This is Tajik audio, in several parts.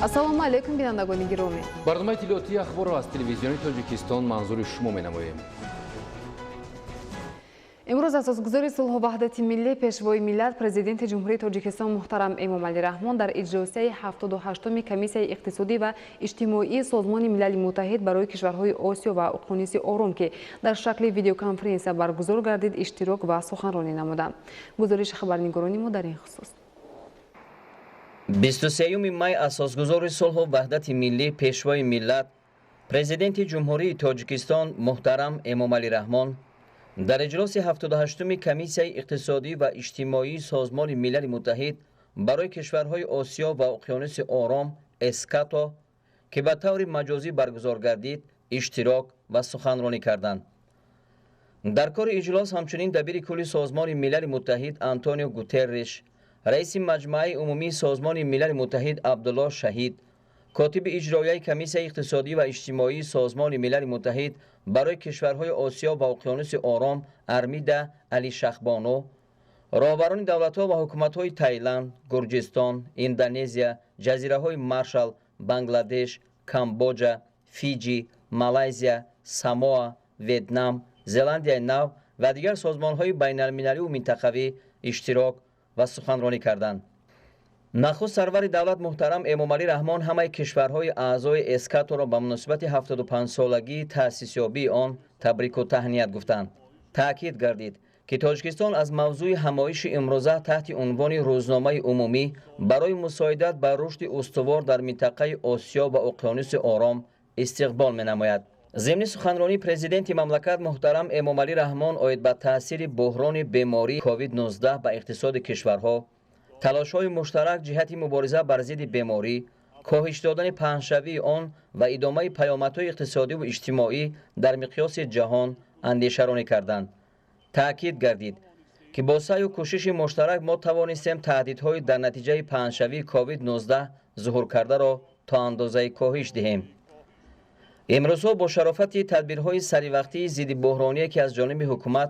ассалому алайкум бинандагони гиромӣ. барномаи иттилоотии ахборро аз телевизиони Тоҷикистон манзури шумо менамоем. имрӯз асосгузори сулҳу ваҳдати миллӣ пешвои миллат президенти ҷумҳурии Тоҷикистон муҳтарам Эмомалӣ Раҳмон дар иҷросияи 78-уми комиссияи иқтисодӣ ва иҷтимоии Созмони Милали Муттаҳид барои кишварҳои Осиё ва Уқёнуси Ором ки дар шакли видеоконференсия баргузор гардид иштирок ва суханронӣ намуданд. Гузориши хабарнигорони мо дар ин хусус. 23 май асосгузори сулҳу ваҳдати миллӣ пешвои миллат президенти ҷумҳурии Тоҷикистон муҳтарам Эмомалӣ Раҳмон дар иҷроси 78-уми комиссияи иқтисодӣ ва иҷтимоии Созмони Милали Муттаҳид барои кишварҳои Осиё ва Уқёнуси Ором (ЭСКАТО) ки ба таври маҷозӣ баргузор гардид, иштирок ва суханронӣ карданд. дар кори иҷлос ҳамчунин дабири кулли Созмони Милали Муттаҳид Антонио Гутерриш, раиси маҷмӯаи умумии Созмони Милали Муттаҳид Абдулло Шаҳид, котиби иҷроияи комиссияи иқтисодӣ ва иҷтимоии Созмони Милали Муттаҳид барои кишварҳои Осиё ва Уқёнуси Ором Армида Али Шахбоно, роҳбарони давлатҳо ва ҳукуматҳои Таиланд, Гурҷистон, Индонезия, ҷазираҳои Маршал, Бангладеш, Камбоҷа, Фиҷи, Малайзия, Самоа, Ветнам, Зеландияи Нав ва дигар созмонҳои байналмилаливу минтақавӣ иштирок ва суханронӣ карданд. нахуст сарвари давлат муҳтарам Эмомалӣ Раҳмон ҳамаи кишварҳои аъзои ЭСКАТОро ба муносибати 75-солагии таъсисёбии он табрику таҳният гуфтанд. таъкид гардид ки Тоҷикистон аз мавзӯи ҳамоиши имрӯза таҳти унвони рӯзномаи умумӣ барои мусоидат ба рушди устувор дар минтақаи Осиё ва Уқёнуси Ором истиқбол менамояд. ضمن سخنرانی پرزیدنت مملکت محترم امامعلی رحمان اوید به تاثیر بحران بیماری کووید 19 به اقتصاد کشورها، تلاش‌های مشترک جهت مبارزه بر ضد بیماری، کاهش دادن پهنشوی آن و ادامه پیامدهای اقتصادی و اجتماعی در مقیاس جهان اندیشه‌رانی کردند. تأکید گردید که با سعی و کوشش مشترک ما توانستیم تهدیدهای در نتیجه پهنشوی کووید 19 ظهور کرده را تا اندازه کاهش دهیم. امروزها با شرافت تدبیرهای سریوقتی ضد بحرانی که از جانب حکومت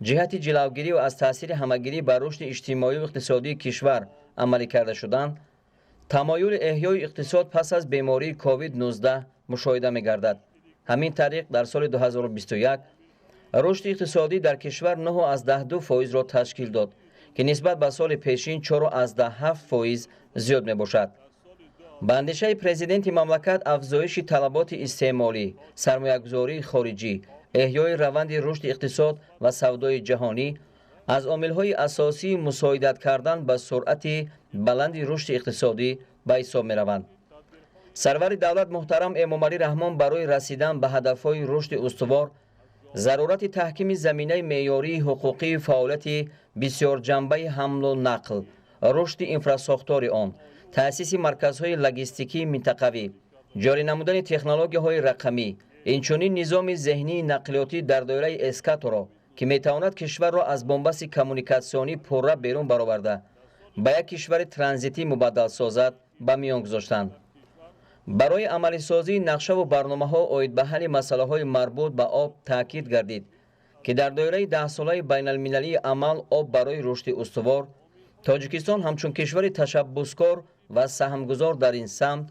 جهت جلوگیری و از تاثیر همگیری بر رشد اجتماعی و اقتصادی کشور عملی کرده شدند، تمایل احیای اقتصاد پس از بیماری کووید 19 مشاهده می‌گردد. همین طریق در سال 2021 رشد اقتصادی در کشور 9.2% را تشکیل داد که نسبت به سال پیشین 4.7% زیاد میباشد. به اندیشه پرزیدنت مملکت افزایش طلبات استعمالی، سرمایه‌گذاری خارجی، احیای روند رشد اقتصاد و سودای جهانی از عامل‌های اساسی مساعدت کردن به سرعت بلند رشد اقتصادی به حساب می‌روند. سرور دولت محترم امامعلی رحمان برای رسیدن به هدف‌های رشد استوار ضرورت تحکیم زمینه معیاری حقوقی فعالیت بسیار جنبه حمل و نقل، رشد انفراستراکچور آن، تأسیس مرکزهای لوجستیکی منطقوی، جاری نمودن تکنولوژی‌های رقمی، اینچنین نظام ذهنی نقلیاتی در دایره اسکات را که میتواند کشور را از بنبست کمونیکاسیونی پررو بیرون برآورده به یک کشور ترانزیتی مبدل سازد به میان گذاشتند. برای عملی سازی نقشه و برنامه‌ها اوید به حل مسائل مربوط به آب تاکید گردید که در دایره 10 ساله بین المللی عمل آب برای رشد استوار، تاجیکستان همچون کشور تشبثکار و سهمگذار در این سمت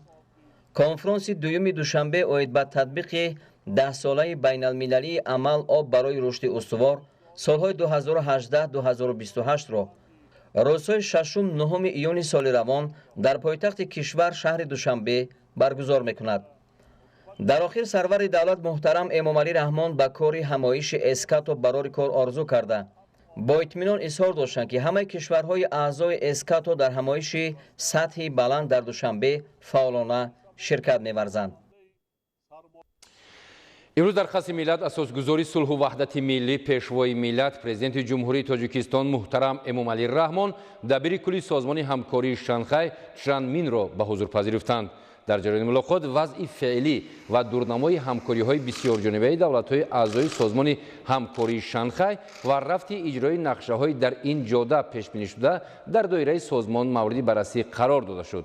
کنفرانس دوم دوشنبه اوید به تطبیق 10 ساله بین المللی عمل آب برای رشد استوار سالهای 2018-2028 را روزهای 6-9 ایون سال روان در پایتخت کشور شهر دوشنبه برگزار میکند. در آخر سرور دولت محترم امامعلی رحمان به کار همایش اسکات و برای کار آرزو کرده با اطمینان اظهار داشتند که همه کشورهای اعضای اسکات در همایش سطحی بلند در دوشنبه فعالانه شرکت می‌ورزند. امروز در خص ملت اساسگذاری صلح و وحدت ملی پیشوای ملت پرزیدنت جمهوری تاجیکستان محترم امامعلی رحمان دبیر کلی سازمان همکاری شانگهای چرانمین را به حضور پذیرفتند. در جریان ملاقات وضع فعلی و دورنمای همکاری‌های بسیار جانبه دولت‌های اعضای سازمان همکاری شانگهای و رفت اجرای نقشه‌های در این جاده پیش بینی شده در دایره سازمان مورد بررسی قرار داده شد.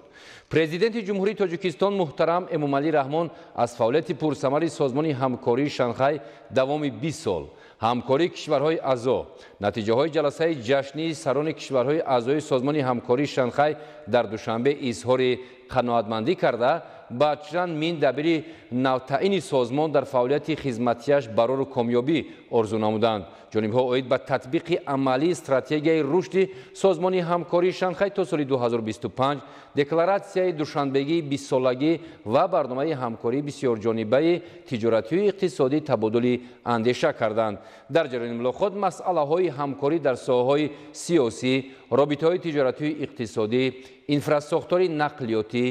پرزیدنت جمهوری تاجیکستان محترم امامعلی رحمان از فعالیت پرثمر سازمان همکاری شانگهای دوام 20 سال ҳамкории кишварҳои аъзо. натиҷаҳои ҷаласаи ҷашнии сарони кишварҳои аъзои созмони ҳамкории Шанхай дар душанбе изҳори қаноатмандӣ карда, ба Чжан Мин дабири навтаини созмон дар фаъолияти хизматияш барору комёбӣ орзу намуданд. ҷонибҳо оид ба татбиқи амалии стратегияи рушди созмони ҳамкории Шанхай то соли 2025, декларатсияи душанбегии 20-солагӣ ва барномаи ҳамкории бисёрҷонибаи тиҷоратию иқтисодӣ табодули андеша карданд. дар ҷараёни мулоқот масъалаҳои ҳамкорӣ дар соҳаҳои сиёсӣ, робитаҳои тиҷоратию иқтисодӣ, инфраструктураи нақлиётӣ,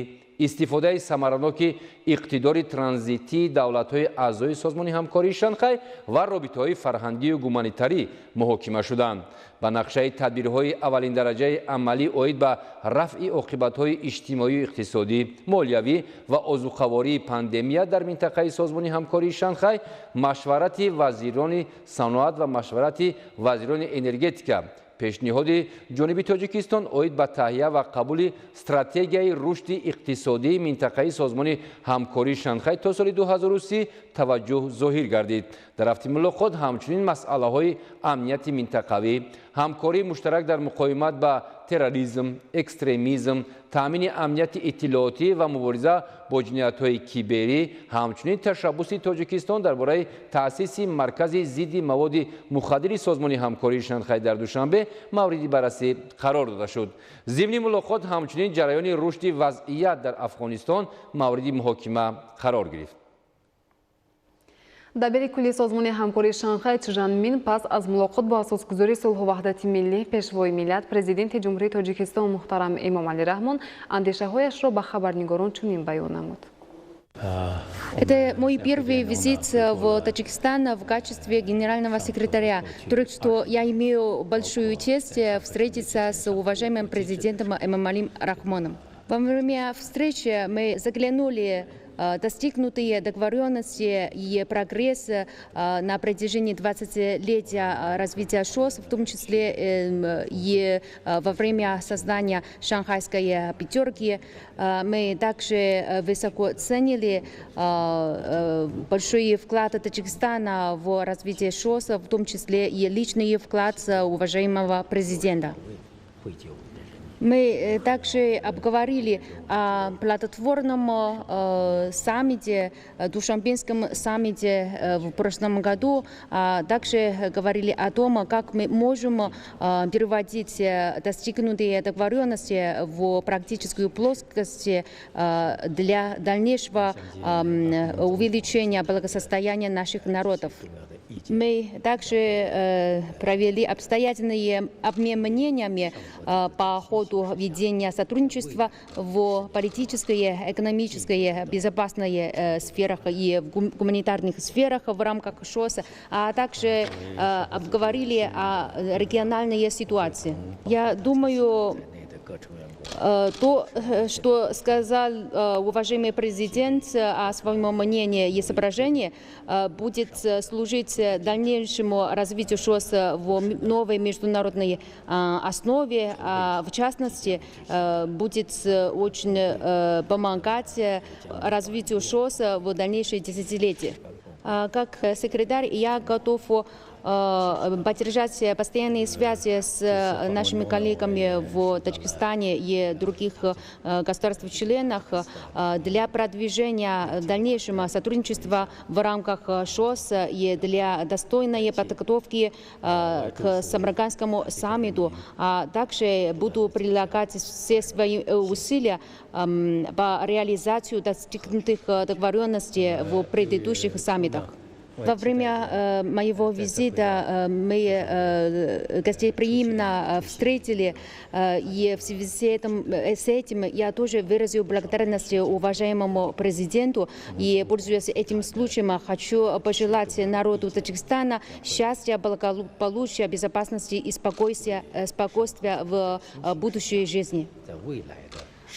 истифодаи самараноки иқтидори транзитии давлатҳои аъзои созмони ҳамкории Шанхай ва робитаҳои фарҳангию гуманитарӣ муҳокима шуданд. ба нақшаи тадбирҳои аввалиндараҷаи амалӣ оид ба рафъи оқибатҳои иҷтимоию иқтисодӣ, молиявӣ ва озуқавории пандемия дар минтақаи созмони ҳамкории Шанхай, машварати вазирони саноат ва машварати вазирони энергетика, пешниҳоди ҷониби Тоҷикистон оид ба таҳия ва қабули стратегияи рушди иқтисодии минтақаи созмони ҳамкории Шанхай то соли 2030 таваҷҷӯҳ зоҳир гардид. дар ҳафти мулоқот ҳамчунин масъалаҳои амнияти минтақавӣ, ҳамкории муштарак дар муқовимат ба терроризм, экстремизм, таъмини амнияти иттилоотӣ ва мубориза бо ҷиноятҳои киберӣ, ҳамчунин ташаббуси Тоҷикистон дар бораи таъсиси маркази зидди маводи мухаддири созмони ҳамкории Шанхай дар душанбе мавриди баррасӣ қарор дода шуд. зимни мулоқот ҳамчунин ҷараёни рушди вазъият дар Афғонистон мавриди муҳокима қарор гирифт. дабири кулли созмони ҳамкории Шанхай Чжан Мин пас аз мулоқот бо асосгузори сулҳу ваҳдати миллӣ пешвои миллат президенти ҷумҳурии Тоҷикистон муҳтарам Эмомалӣ Раҳмон андешаҳояшро ба хабарнигорон чунин баён намуд. Это мой первый визит в Таджикистан в качестве генерального секретаря. Так что я имею большую честь встретиться с уважаемым президентом Эмомалием Рахмоном. Во время встречи мы заглянули достигнутые договоренности и прогресс на протяжении 20-летия развития ШОС, в том числе и во время создания Шанхайской пятерки. Мы также высоко ценили большой вклад Таджикистана в развитие ШОС, в том числе и личный вклад уважаемого президента. Мы также обговорили о плодотворном саммите, Душанбенском саммите в прошлом году, а также говорили о том, как мы можем переводить достигнутые договоренности в практическую плоскость для дальнейшего увеличения благосостояния наших народов. Мы также провели обстоятельные обмен мнениями по ходу ведения сотрудничества в политической, экономической, безопасной сферах и в гуманитарных сферах в рамках ШОС, а также обговорили о региональной ситуации. Я думаю, то, что сказал уважаемый президент о своем мнении и соображении, будет служить дальнейшему развитию ШОС в новой международной основе, в частности, будет очень помогать развитию ШОС в дальнейшие десятилетия. Как секретарь я готов поддержать постоянные связи с нашими коллегами в Таджикистане и других государствах-членах для продвижения дальнейшего сотрудничества в рамках ШОС и для достойной подготовки к Самаркандскому саммиту. А также буду прилагать все свои усилия по реализации достигнутых договоренностей в предыдущих саммитах. Во время моего визита мы гостеприимно встретили, и в связи с этим я тоже выразил благодарность уважаемому президенту. И, пользуясь этим случаем, хочу пожелать народу Таджикистана счастья, благополучия, безопасности и спокойствия в будущей жизни.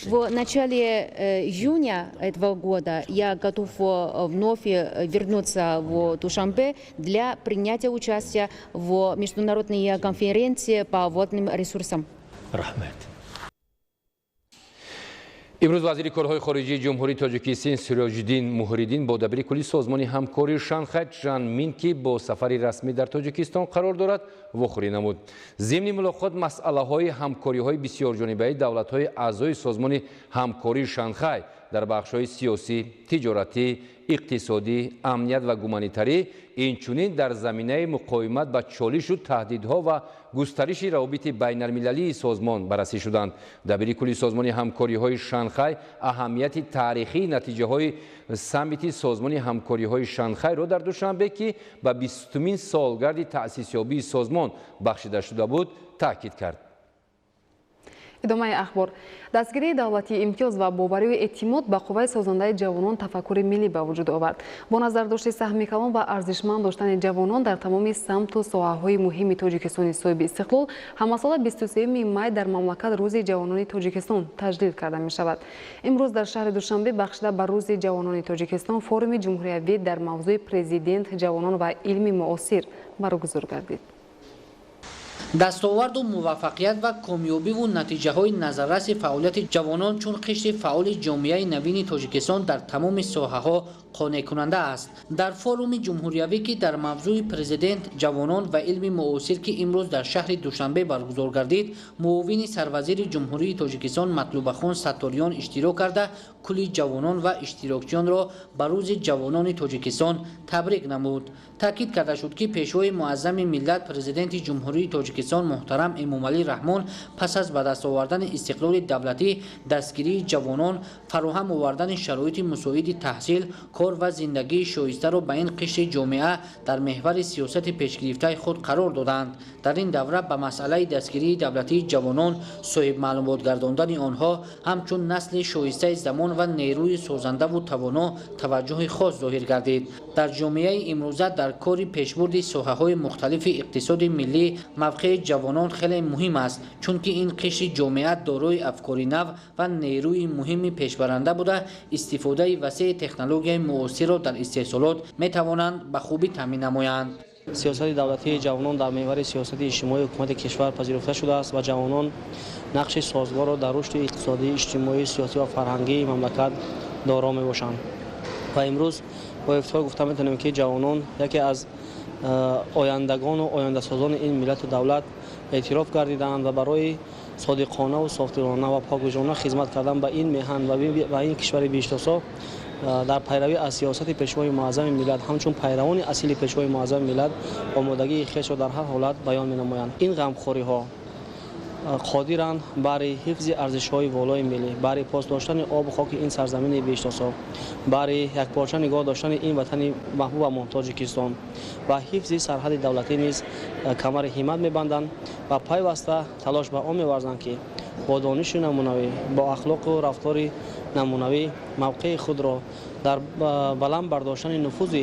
В начале июня этого года я готов вновь вернуться в Душанбе для принятия участия в международной конференции по водным ресурсам. امروز وزیر کارهای خارجی جمهوری تاجیکستان سیراج‌الدین موحریدین با دبیر کلی سازمان همکاری شانگهای چند مین که با سفری رسمی در تاجیکستان قرار دارد واخوری نمود. ضمن ملاقات مسئله‌های همکاری‌های بسیار جانبه‌ای دولت‌های اعضای سازمان همکاری شانگهای در بخش‌های سیاسی، تجارتی، اقتصادی، امنیت و گومانیتاری اینچنین در زمینه مقاومت با چالش و تهدیدها و گسترش روابط بین المللی سازمان بررسی شدند. دبیر کلی سازمان همکاری‌های شانگهای اهمیت تاریخی نتیجه‌های سامیت سازمان همکاری‌های شانگهای را در دوشنبه که به 20مین سالگرد تأسیس‌یابی سازمان بخشیده شده بود تاکید کرد. ادامه اخبار. دستگیری دولتی امتیاز و باوری و اعتماد به قوه سازنده جوانان تفکر ملی به وجود آورد. با نظر داشت سهم کلان و ارزشمند داشتن جوانان در تمام سمت و ساحه‌های مهم تاجیکستان صاحب استقلال، همسال 23 می در مملکت روز جوانان تاجیکستان تجلیل کرده می شود. امروز در شهر دوشنبه بخشیده بر روز جوانان تاجیکستان فورم جمهوری در موضوع پرزیدنت جوانان و علم معاصر برگزار گردید. دستاورد و موفقیت و کامیابی و نتیجه های نظررس فعالیت جوانان چون قشر فعال جامعه نوین تاجیکستان در تمام ساحه ها قانع کننده است. در فورم جمهوری که در موضوع پرزیدنت جوانان و علم معاصر که امروز در شهر دوشنبه برگزار گردید، معاون سروزیر جمهوری تاجیکستان مطلوب خان ستاریان اشتراک کرده کلی جوانان و اشتراکچیان را به روز جوانان تاجیکستان تبریک نمود. تاکید کرده شد که پیشوای معظم ملت پرزیدنت جمهوری تاجیکستان محترم امامعلی رحمان پس از به دست آوردن استقلال دولتی، دستگیری جوانان، فراهم آوردن شرایط مساعد تحصیل، کار و زندگی شایسته را به این قشر جامعه در محور سیاست پیشگرفته خود قرار دادند. در این دوره به مسئله دستگیری دولتی جوانان، صاحب معلومات گرداندن آنها همچون نسل شایسته زمان و نیروی سازنده و توانا توجه خاص ظاهر گردید. در جامعه امروزه در کار پیشبرد ساحه‌های مختلف اقتصاد ملی موقع جوانان خیلی مهم است، چون که این قشر جامعه دارای افکار نو و نیروی مهم پیشبرنده بوده استفاده وسیع تکنولوژی معاصر را در استحصالات می توانند به خوبی تامین نمایند. سیاست دولتی جوانان در محور سیاست اجتماعی حکومت کشور پذیرفته شده است و جوانان نقش سازگار را در رشد اقتصادی، اجتماعی، سیاسی و فرهنگی مملکت دارا می باشند. و امروز با افتخار گفته میتونیم که جوانان یکی از آیندگان و آینده سازان این ملت و دولت اعتراف گردیدند و برای صادقانه و صافدلانه و پاکوجانه خدمت کردن به این میهن و این کشور بیشتاسا در پیروی از سیاست پیشوای معظم ملت همچون پیروان اصیل پیشوای معظم ملت آمادگی خویش را در هر حالت بیان می‌نمایند. این غمخوری ها قادرند برای حفظ ارزش‌های والای ملی، برای پاس داشتن آب و خاک این سرزمین بیشتاسا، برای یکپارچه نگاه داشتن این وطن محبوب و تاجیکستان و حفظ سرحد دولتی نیز کمر همت می‌بندند و پیوسته تلاش به آن می‌ورزند که با دانش نمونوی، با اخلاق و رفتار نمونوی موقع خود را در بلند برداشتن نفوذ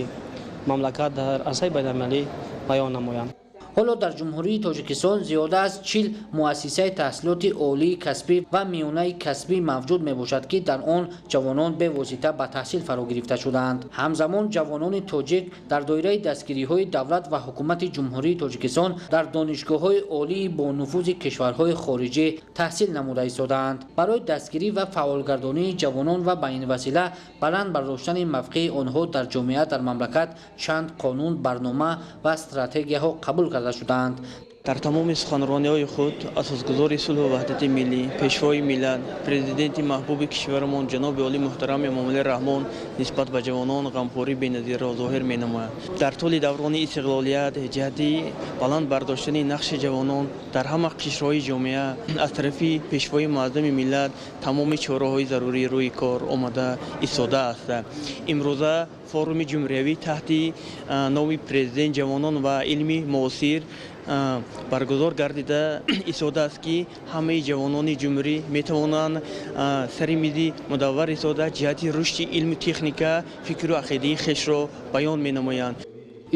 مملکت در عرصه بین‌المللی بیان نمایند. حالا در جمهوری تاجیکستان زیاده از 40 مؤسسه تحصیلات عالی کسبی و میانه کسبی موجود می باشد که در آن جوانان به واسطه به تحصیل فرا گرفته شدند. همزمان جوانان تاجیک در دایره دستگیری های دولت و حکومت جمهوری تاجیکستان در دانشگاه های عالی با نفوذ کشورهای خارجی تحصیل نموده ایستادند. برای دستگیری و فعالگردانی جوانان و بین وسیله بلند برداشتن موقع آنها در جامعه در مملکت چند قانون، برنامه و استراتژی ها قبول کرده شدند. در تمام سخنرانی‌های خود اساسگذار صلح و وحدت ملی، پیشوای ملت، پرزیدنت محبوب کشورمان جناب عالی محترم امامعلی رحمان نسبت به جوانان غمخوری بی‌نظیر را ظاهر می‌نماید. در طول دوران استقلالیت جهتی بلند برداشتن نقش جوانان در همه قشرهای جامعه از طرف پیشوای معظم ملت تمام چاره‌های ضروری روی کار آمده ایستاده است. امروزه فورم جمهوری تحت نام پرزیدنت جوانان و علم معاصر برگزار گردیده ایستاده است که همه جوانان جمهوری می توانند سر میز مدور ایستاده جهت رشد علم تکنیک، فکر و عقیده خویش را بیان می نمایند.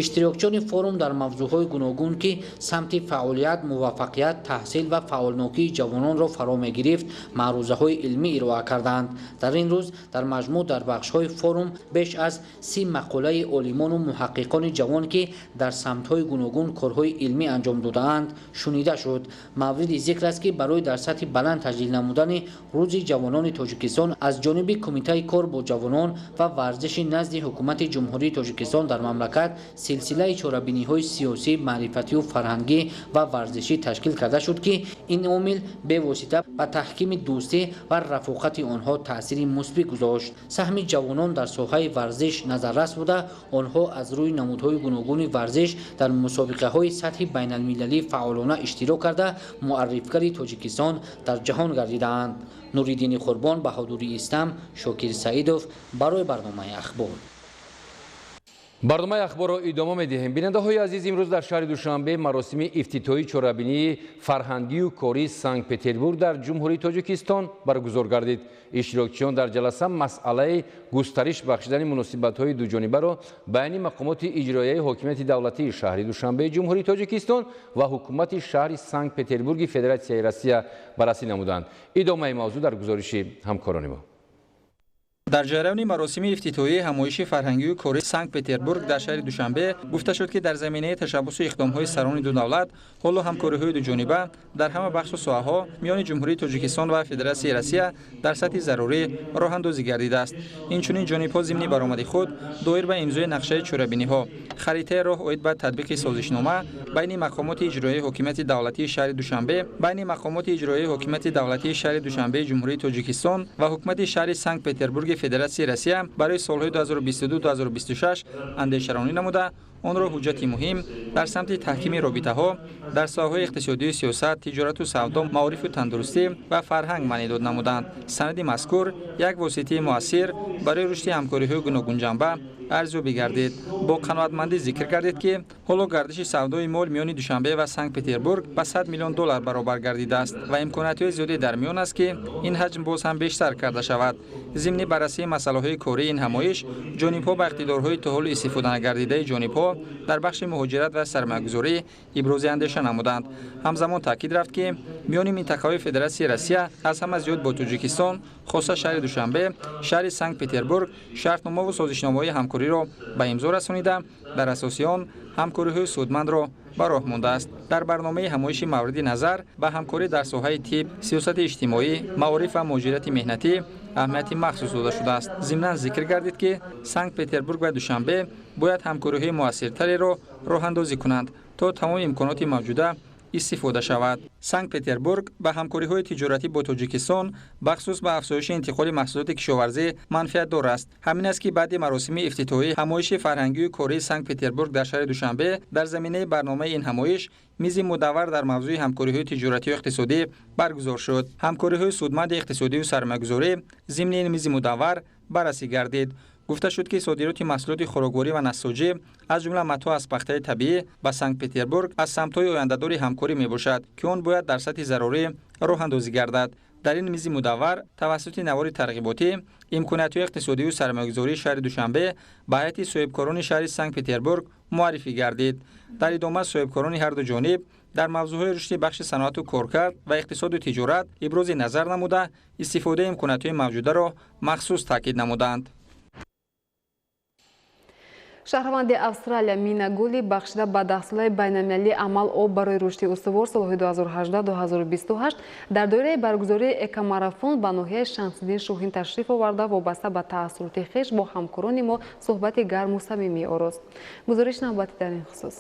иштирокчони форум дар мавзӯъҳои гуногун ки самти фаъолият муваффақият таҳсил ва фаъолнокии ҷавононро фаро мегирифт маърузаҳои илмӣ ироа карданд. дар ин рӯз дар маҷмӯъ дар бахшҳои форум беш аз 30 мақолаи олимону муҳаққиқони ҷавон ки дар самтҳои гуногун корҳои илмӣ анҷом додаанд шунида шуд. мавриди зикр аст ки барои дар сатҳи баланд таҷлил намудани рӯзи ҷавонони тоҷикистон аз ҷониби кумитаи кор бо ҷавонон ва варзиши назди ҳукумати ҷумҳурии тоҷикистон дар мамлакат силсилаи чорабиниҳои сиёсӣ маърифатию фарҳангӣ ва варзишӣ ташкил карда шуд ки ин омил бевосита ба таҳкими дӯстӣ ва рафоқати онҳо таъсири мусбӣ гузошт. саҳми ҷавонон дар соҳаи варзиш назаррас буда онҳо аз рӯи намудҳои гуногуни варзиш дар мусобиқаҳои сатҳи байналмилалӣ фаъолона иштирок карда муаррифгари тоҷикистон дар ҷаҳон гардидаанд. нуриддини қурбон, баҳодури истам, шокир саидов барои барномаи ахбор. барномаи ахборро идома медиҳем. бинандаҳои азиз, имрӯз дар шаҳри душанбе маросими ифтитоҳии чорабинии фарҳангию кории Санкт-Петербург дар ҷумҳурии Тоҷикистон баргузор гардид. иштирокчиён дар ҷаласа масъалаи густариш бахшидани муносибатҳои дуҷонибаро байни мақомоти иҷроияи ҳокимияти давлатии шаҳри Душанбеи ҷумҳурии Тоҷикистон ва ҳукумати шаҳри Санкт-Петербурги Федератсияи Россия баррасӣ намуданд. идомаи мавзӯъ дар гузориши ҳамкорони мо. дар ҷараёни маросими ифтитоҳии ҳамоиши фарҳангию кории Санкт-Петербург дар шаҳри Душанбе гуфта шуд ки дар заминаи ташаббусу иқдомҳои сарони ду давлат ҳоло ҳамкориҳои дуҷониба дар ҳама бахшу соҳаҳо миёни ҷумҳурии Тоҷикистон ва Федератсияи Россия дар сатҳи зарурӣ роҳандозӣ гардидааст. инчунин ҷонибҳо зимни баромади худ доир ба имзои нақшаи чорабиниҳо харитаи роҳ оид ба татбиқи созишнома байни мақомоти иҷроияи ҳокимияти давлатии шаҳри Душанбе байни мақомоти иҷроияи ҳокимияти давлатии шаҳри Душанбеи ҷумҳурии Тоҷикистон ва ҳукумати шаҳри Санкт-Петербурги Федератсияи Россия барои солҳои 2022-2026 андешаронӣ намуда онро ҳуҷҷати муҳим дар самти таҳкими робитаҳо дар соҳаҳои иқтисодию сиёсат, тиҷорату савдо, маорифу тандурустӣ ва фарҳанг маънидод намуданд. санади мазкур як воситаи муассир барои рушди ҳамкориҳои гуногунҷанба арзёбӣ гардид. бо қаноатмандӣ зикр гардид ки ҳоло гардиши савдои мол миёни Душанбе ва Санкт-Петербург ба $100 миллион баробар гардидааст ва имкониятҳои зиёде дар миён аст ки ин ҳаҷм боз ҳам бештар карда шавад. зимни баррасии масъалаҳои кории ин ҳамоиш ҷонибҳо ба иқтидорҳои то ҳоло истифоданакардидаи ҷонибҳо дар бахши муҳоҷират ва сармаягузорӣ ибрози андеша намуданд. ҳамзамон таъкид рафт ки миёни минтақаҳои Федератсияи Россия аз ҳама зиёд бо Тоҷикистон, хоса шаҳри Душанбе, шаҳри Санкт-Петербург шартномаву созишномаҳои ҳамкориро ба имзо расонида дар асоси он ҳамкориҳои судмандро ба роҳ мондааст. дар барномаи ҳамоиши мавриди назар ба ҳамкорӣ дар соҳаи тиб, сиёсати иҷтимоӣ, маориф ва муҳоҷирати меҳнатӣ аҳамияти махсус дода шудааст. зимнан зикр гардид ки Санкт-Петербург ва Душанбе бояд ҳамкориҳои муассиртареро роҳандозӣ кунанд то тамоми имконоти мавҷуда истифода шавад. Санкт-Петербург ба ҳамкориҳои тиҷоратӣ бо Тоҷикистон бахусус ба афзоиши интиқоли маҳсулоти кишоварзӣ манфиатдор аст. ҳамин аст ки баъди маросими ифтитоҳии ҳамоиши фарҳангию кории Санкт-Петербург дар шаҳри Душанбе дар заминаи барномаи ин ҳамоиш мизи мудаввар дар мавзӯи ҳамкориҳои тиҷоратию иқтисодӣ баргузор шуд. ҳамкориҳои судманди иқтисодию сармаягузорӣ зимни ин мизи мудаввар баррасӣ гардид. гуфта шуд ки содироти маҳсулоти хӯрокворӣ ва насоҷӣ аз ҷумла матоъ аз пахтаи табиӣ ба Санкт-Петербург аз самтҳои ояндадори ҳамкорӣ мебошад ки он бояд дар сатҳи зарурӣ роҳандозӣ гардад. дар ин мизи мудаввар тавассути навори тарғиботӣ имкониятҳои иқтисодию сармаягузории шаҳри Душанбе ба ҳайати соҳибкорони шаҳри Санкт-Петербург муаррифӣ гардид. дар идома соҳибкорони ҳарду ҷониб дар мавзӯъҳои рушди бахши саноату коркард ва иқтисоду тиҷорат ибрози назар намуда истифодаи имкониятҳои мавҷударо махсус таъкид намуданд. шаҳрванди Австралия Мина Гули бахшида ба даҳсолаи байналмилалии амал об барои рушди устувор солҳои 2018-2028 дар доираи баргузории экомарафон ба ноҳияи Шамсиддин Шоҳин ташриф оварда вобаста ба таъссуроти хеш бо ҳамкорони мо суҳбати гарму самимӣ орост. гузориши навбатӣ дар ин хусус.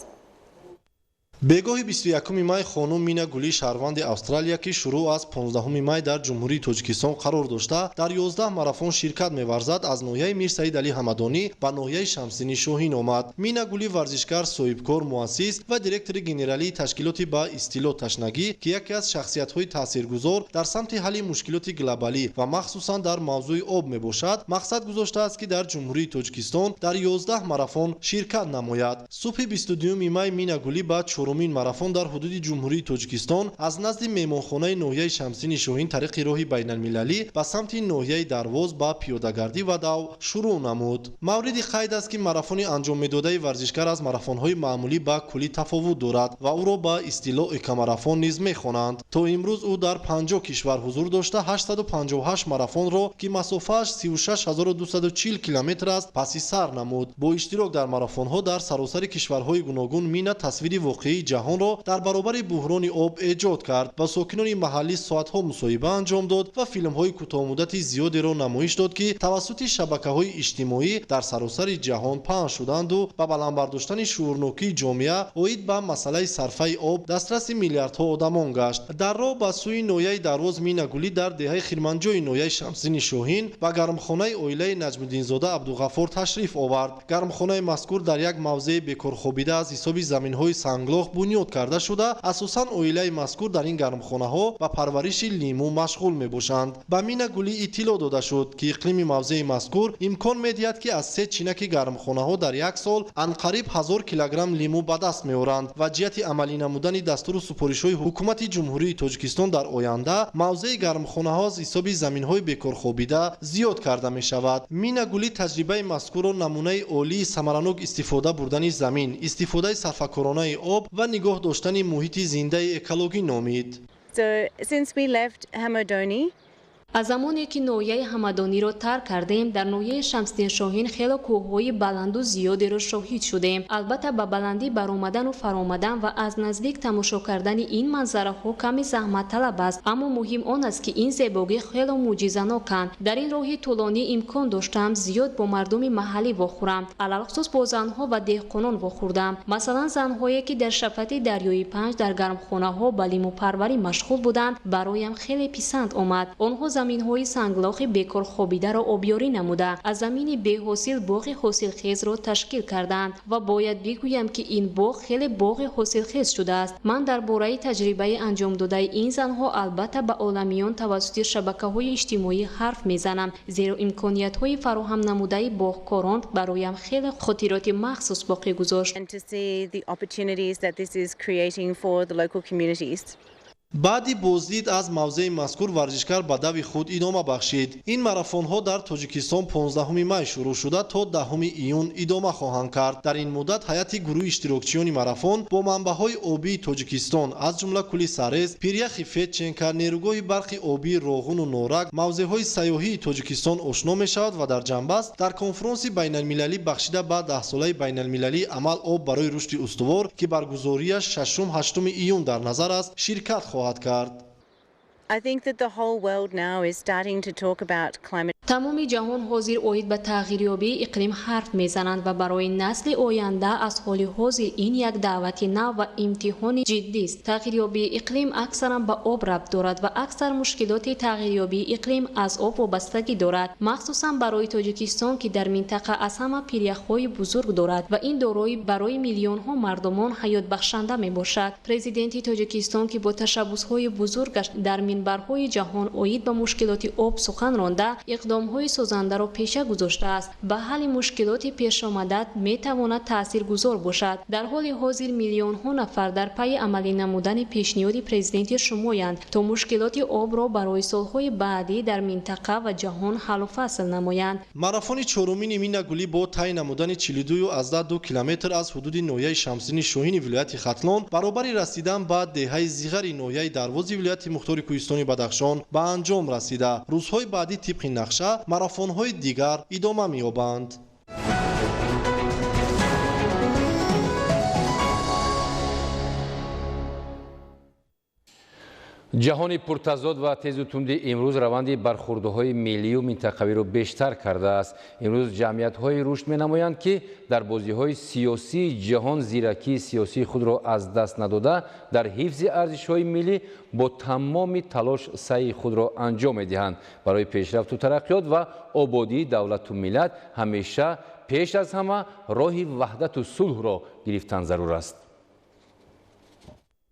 бегоҳи 21 май хонум Мина Гули шаҳрванди Австралия ки шурӯъ аз 15 май дар ҷумҳурии Тоҷикистон қарор дошта дар 11 марафон ширкат меварзад аз ноҳияи Мир Саид Али Ҳамадонӣ ба ноҳияи Шамсиддини Шоҳин омад. Мина Гули варзишгар, соҳибкор, муассис ва директори генералии ташкилоти ба истилоъ ташнагӣ ки яке аз шахсиятҳои таъсиргузор дар самти ҳалли мушкилоти глобалӣ ва махсусан дар мавзӯи об мебошад, мақсад гузоштааст ки дар ҷумҳурии Тоҷикистон дар 11 марафон ширкат намояд. субҳи 22 май Мина Гули ба чорумин марафон дар ҳудуди ҷумҳурии тоҷикистон аз назди меҳмонхонаи ноҳияи Шамсини Шоҳин тариқи роҳи байналмилалӣ ба самти ноҳияи Дарвоз ба пиёдагардӣ ва дав шурӯъ намуд. мавриди қайд аст ки марафони анҷоммедодаи варзишгар аз марафонҳои маъмулӣ ба куллӣ тафовут дорад ва ӯро ба истилоъ экомарафон низ мехонанд. то имрӯз ӯ дар 50 кишвар ҳузур дошта 858 марафонро ки масофааш 36240 километр аст паси сар намуд. бо иштирок дар марафонҳо дар саросари кишварҳои гуногун Мина тасвири воқеии ҷаҳонро дар баробари буҳрони об эҷод кард. ба сокинони маҳаллӣ соатҳо мусоҳиба анҷом дод ва филмҳои кӯтоҳмуддати зиёдеро намоиш дод ки тавассути шабакаҳои иҷтимоӣ дар саросари ҷаҳон паҳн шуданду ба баландбардоштани шуурнокии ҷомеа оид ба масъалаи сарфаи об дастраси миллиардҳо одамон гашт. дар роҳ ба сӯи ноҳияи Дарвоз Мина Гулӣ дар деҳаи хирманҷои ноҳияи Шамсини Шоҳин ба гармхонаи оилаи Наҷмуддинзода Абдуғаффор ташриф овард. гармхонаи мазкур дар як мавзеи бекорхобида аз ҳисоби заминҳои санглох бунёд карда шуда, асосан оилаи мазкур дар ин гармхонаҳо ба парвариши лимӯ машғул мебошанд. ба Мина Гулӣ иттилоъ дода шуд ки иқлими мавзеи мазкур имкон медиҳад ки аз 3 чинаки гармхонаҳо дар як сол анқариб 1000 килограмм лимӯ ба даст меоранд ва ҷиҳати амалӣ намудани дастуру супоришҳои ҳукумати ҷумҳурии Тоҷикистон дар оянда мавзеи гармхонаҳо аз ҳисоби заминҳои бекорхобида зиёд карда мешавад. Мина Гулӣ таҷрибаи мазкурро намунаи олии самаранок истифода бурдани замин, истифодаи сарфакоронаи об ва нигоҳ доштани муҳити зиндаи экологӣ номид. So since we left Hamadoni, аз замоне ки ноҳияи ҳамадониро тарк кардем, дар ноҳияи Шамсини Шоҳин хело кӯҳҳои баланду зиёдеро шоҳид шудем. албатта ба баландӣ баромадану фаромадан ва аз наздик тамошо кардани ин манзараҳо ками заҳматталаб аст, аммо муҳим он аст ки ин зебогӣ хело мӯъҷизаноканд. дар ин роҳи тӯлонӣ имкон доштам зиёд бо мардуми маҳаллӣ вохӯрам, алалхусус бо занҳо ва деҳқонон вохӯрдам. масалан занҳое ки дар шафати дарёи Панҷ дар гармхонаҳо ба лимӯпарварӣ машғул буданд бароям хеле писанд омад. онҳо заминҳои санглохи бекорхобидаро обёрӣ намуда аз замини беҳосил боғи ҳосилхезро ташкил карданд ва бояд бигӯям ки ин боғ хеле боғи ҳосилхез шудааст. ман дар бораи таҷрибаи анҷомдодаи ин занҳо албатта ба оламиён тавассути шабакаҳои иҷтимоӣ ҳарф мезанам, зеро имкониятҳои фароҳам намудаи боғкорон бароям хеле хотироти махсус боқӣ гузошт. and to see the opportunities that this is creating for the local communities. баъди боздид аз мавзеи мазкур варзишгар ба дави худ идома бахшид. ин марафонҳо дар Тоҷикистон 15 май шурӯъ шуда то 10 июн идома хоҳанд кард. дар ин муддат ҳайати гурӯҳи иштирокчиёни марафон бо манбаъҳои обии Тоҷикистон аз ҷумла кӯли Сарез, пиряхи Фетченка, нерӯгоҳи барқи обии Роғуну Норак, мавзеъҳои сайёҳии Тоҷикистон ошно мешавад ва дар ҷанбаст дар конфронси байналмилалӣ бахшида ба 10-солаи байналмилалии амал об барои рушди устувор ки баргузориаш 6-8 июн дар назар аст ширкат خواهد کرد. I think that the whole world now is starting to talk about climate. тамоми ҷаҳон ҳозир оид ба тағйирёбии иқлим ҳарф мезананд ва барои насли оянда аз ҳоли ҳозир ин як даъвати нав ва имтиҳони ҷиддист. тағйирёбии иқлим аксаран ба об рабт дорад ва аксар мушкилоти тағйирёбии иқлим аз об вобастагӣ дорад, махсусан барои Тоҷикистон ки дар минтақа аз ҳама пиряхҳои бузург дорад ва ин дорои барои миллионҳо мардумон ҳаётбахшанда мебошад. президенти Тоҷикистон ки бо ташаббусҳои бузургаш дар минбарҳои ҷаҳон оид ба мушкилоти об сухан ронда, иқдомҳои созандаро пеша гузоштааст. ба ҳалли мушкилоти пешомада метавонад таъсиргузор бошад. дар ҳоли ҳозир миллионҳо нафар дар пайи амалӣ намудани пешниҳоди президенти шумоянд то мушкилоти обро барои солҳои баъдӣ дар минтақа ва ҷаҳон ҳаллу фасл намоянд. марафони чорумини Мина Гулӣ бо тай намудани 42.2 километр аз ҳудуди ноҳияи Шамсини Шоҳини вилояти Хатлон баробари расидан ба деҳаи зиғари ноҳияи Дарвози вилояти Мухтори Кӯҳистони Бадахшон ба анҷом расида. рӯзҳои баъдӣ тибқи нақша марафонҳои дигар идома меёбанд. ҷаҳони пуртазод ва тезу тунди имрӯз раванди бархӯрдиҳои миллию минтақавиро бештар кардааст. имрӯз ҷамъиятҳои рушд менамоянд ки дар бозиҳои сиёсии ҷаҳон зиракии сиёсии худро аз даст надода дар ҳифзи арзишҳои миллӣ бо тамоми талош саъии худро анҷом медиҳанд. барои пешрафту тараққиёт ва ободии давлату миллат ҳамеша пеш аз ҳама роҳи ваҳдату сулҳро гирифтан зарур аст.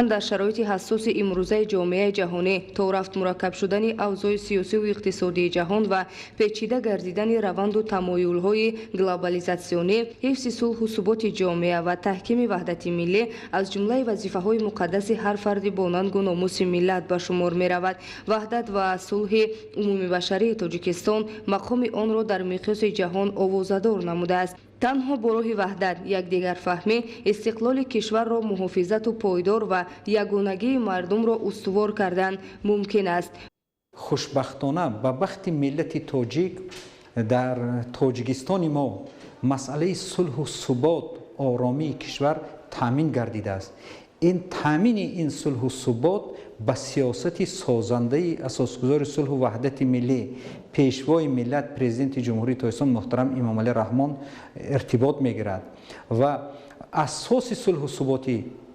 هستند در شرایط حساس امروزه جامعه جهانی تا رفت مرکب شدن اوضاع سیاسی و اقتصادی جهان و پیچیده گردیدن روند و تمایل‌های گلوبالیزاسیونی، حفظ صلح و ثبات جامعه و تحکیم وحدت ملی از جمله وظیفه‌های مقدس هر فرد با ننگ و ناموس ملت به شمار می‌رود. وحدت و صلح عمومی بشری تاجیکستان مقام آن را در مقیاس جهان آوازه‌دار نموده است. تنها با راه وحدت، یکدیگر فهمی، استقلال کشور را محافظت و پایدار و یگانگی مردم را استوار کردن ممکن است. خوشبختانه به بخت ملت تاجیک در تاجیکستان ما مسئله صلح و ثبات آرامی کشور تامین گردیده است. این تامین این صلح و ثبات به سیاست سازنده اساسگذار صلح و وحدت ملی پیشوای ملت پرزیدنت جمهوری تاجیکستان محترم امامعلی رحمان ارتباط میگیرد و اساس صلح و ثبات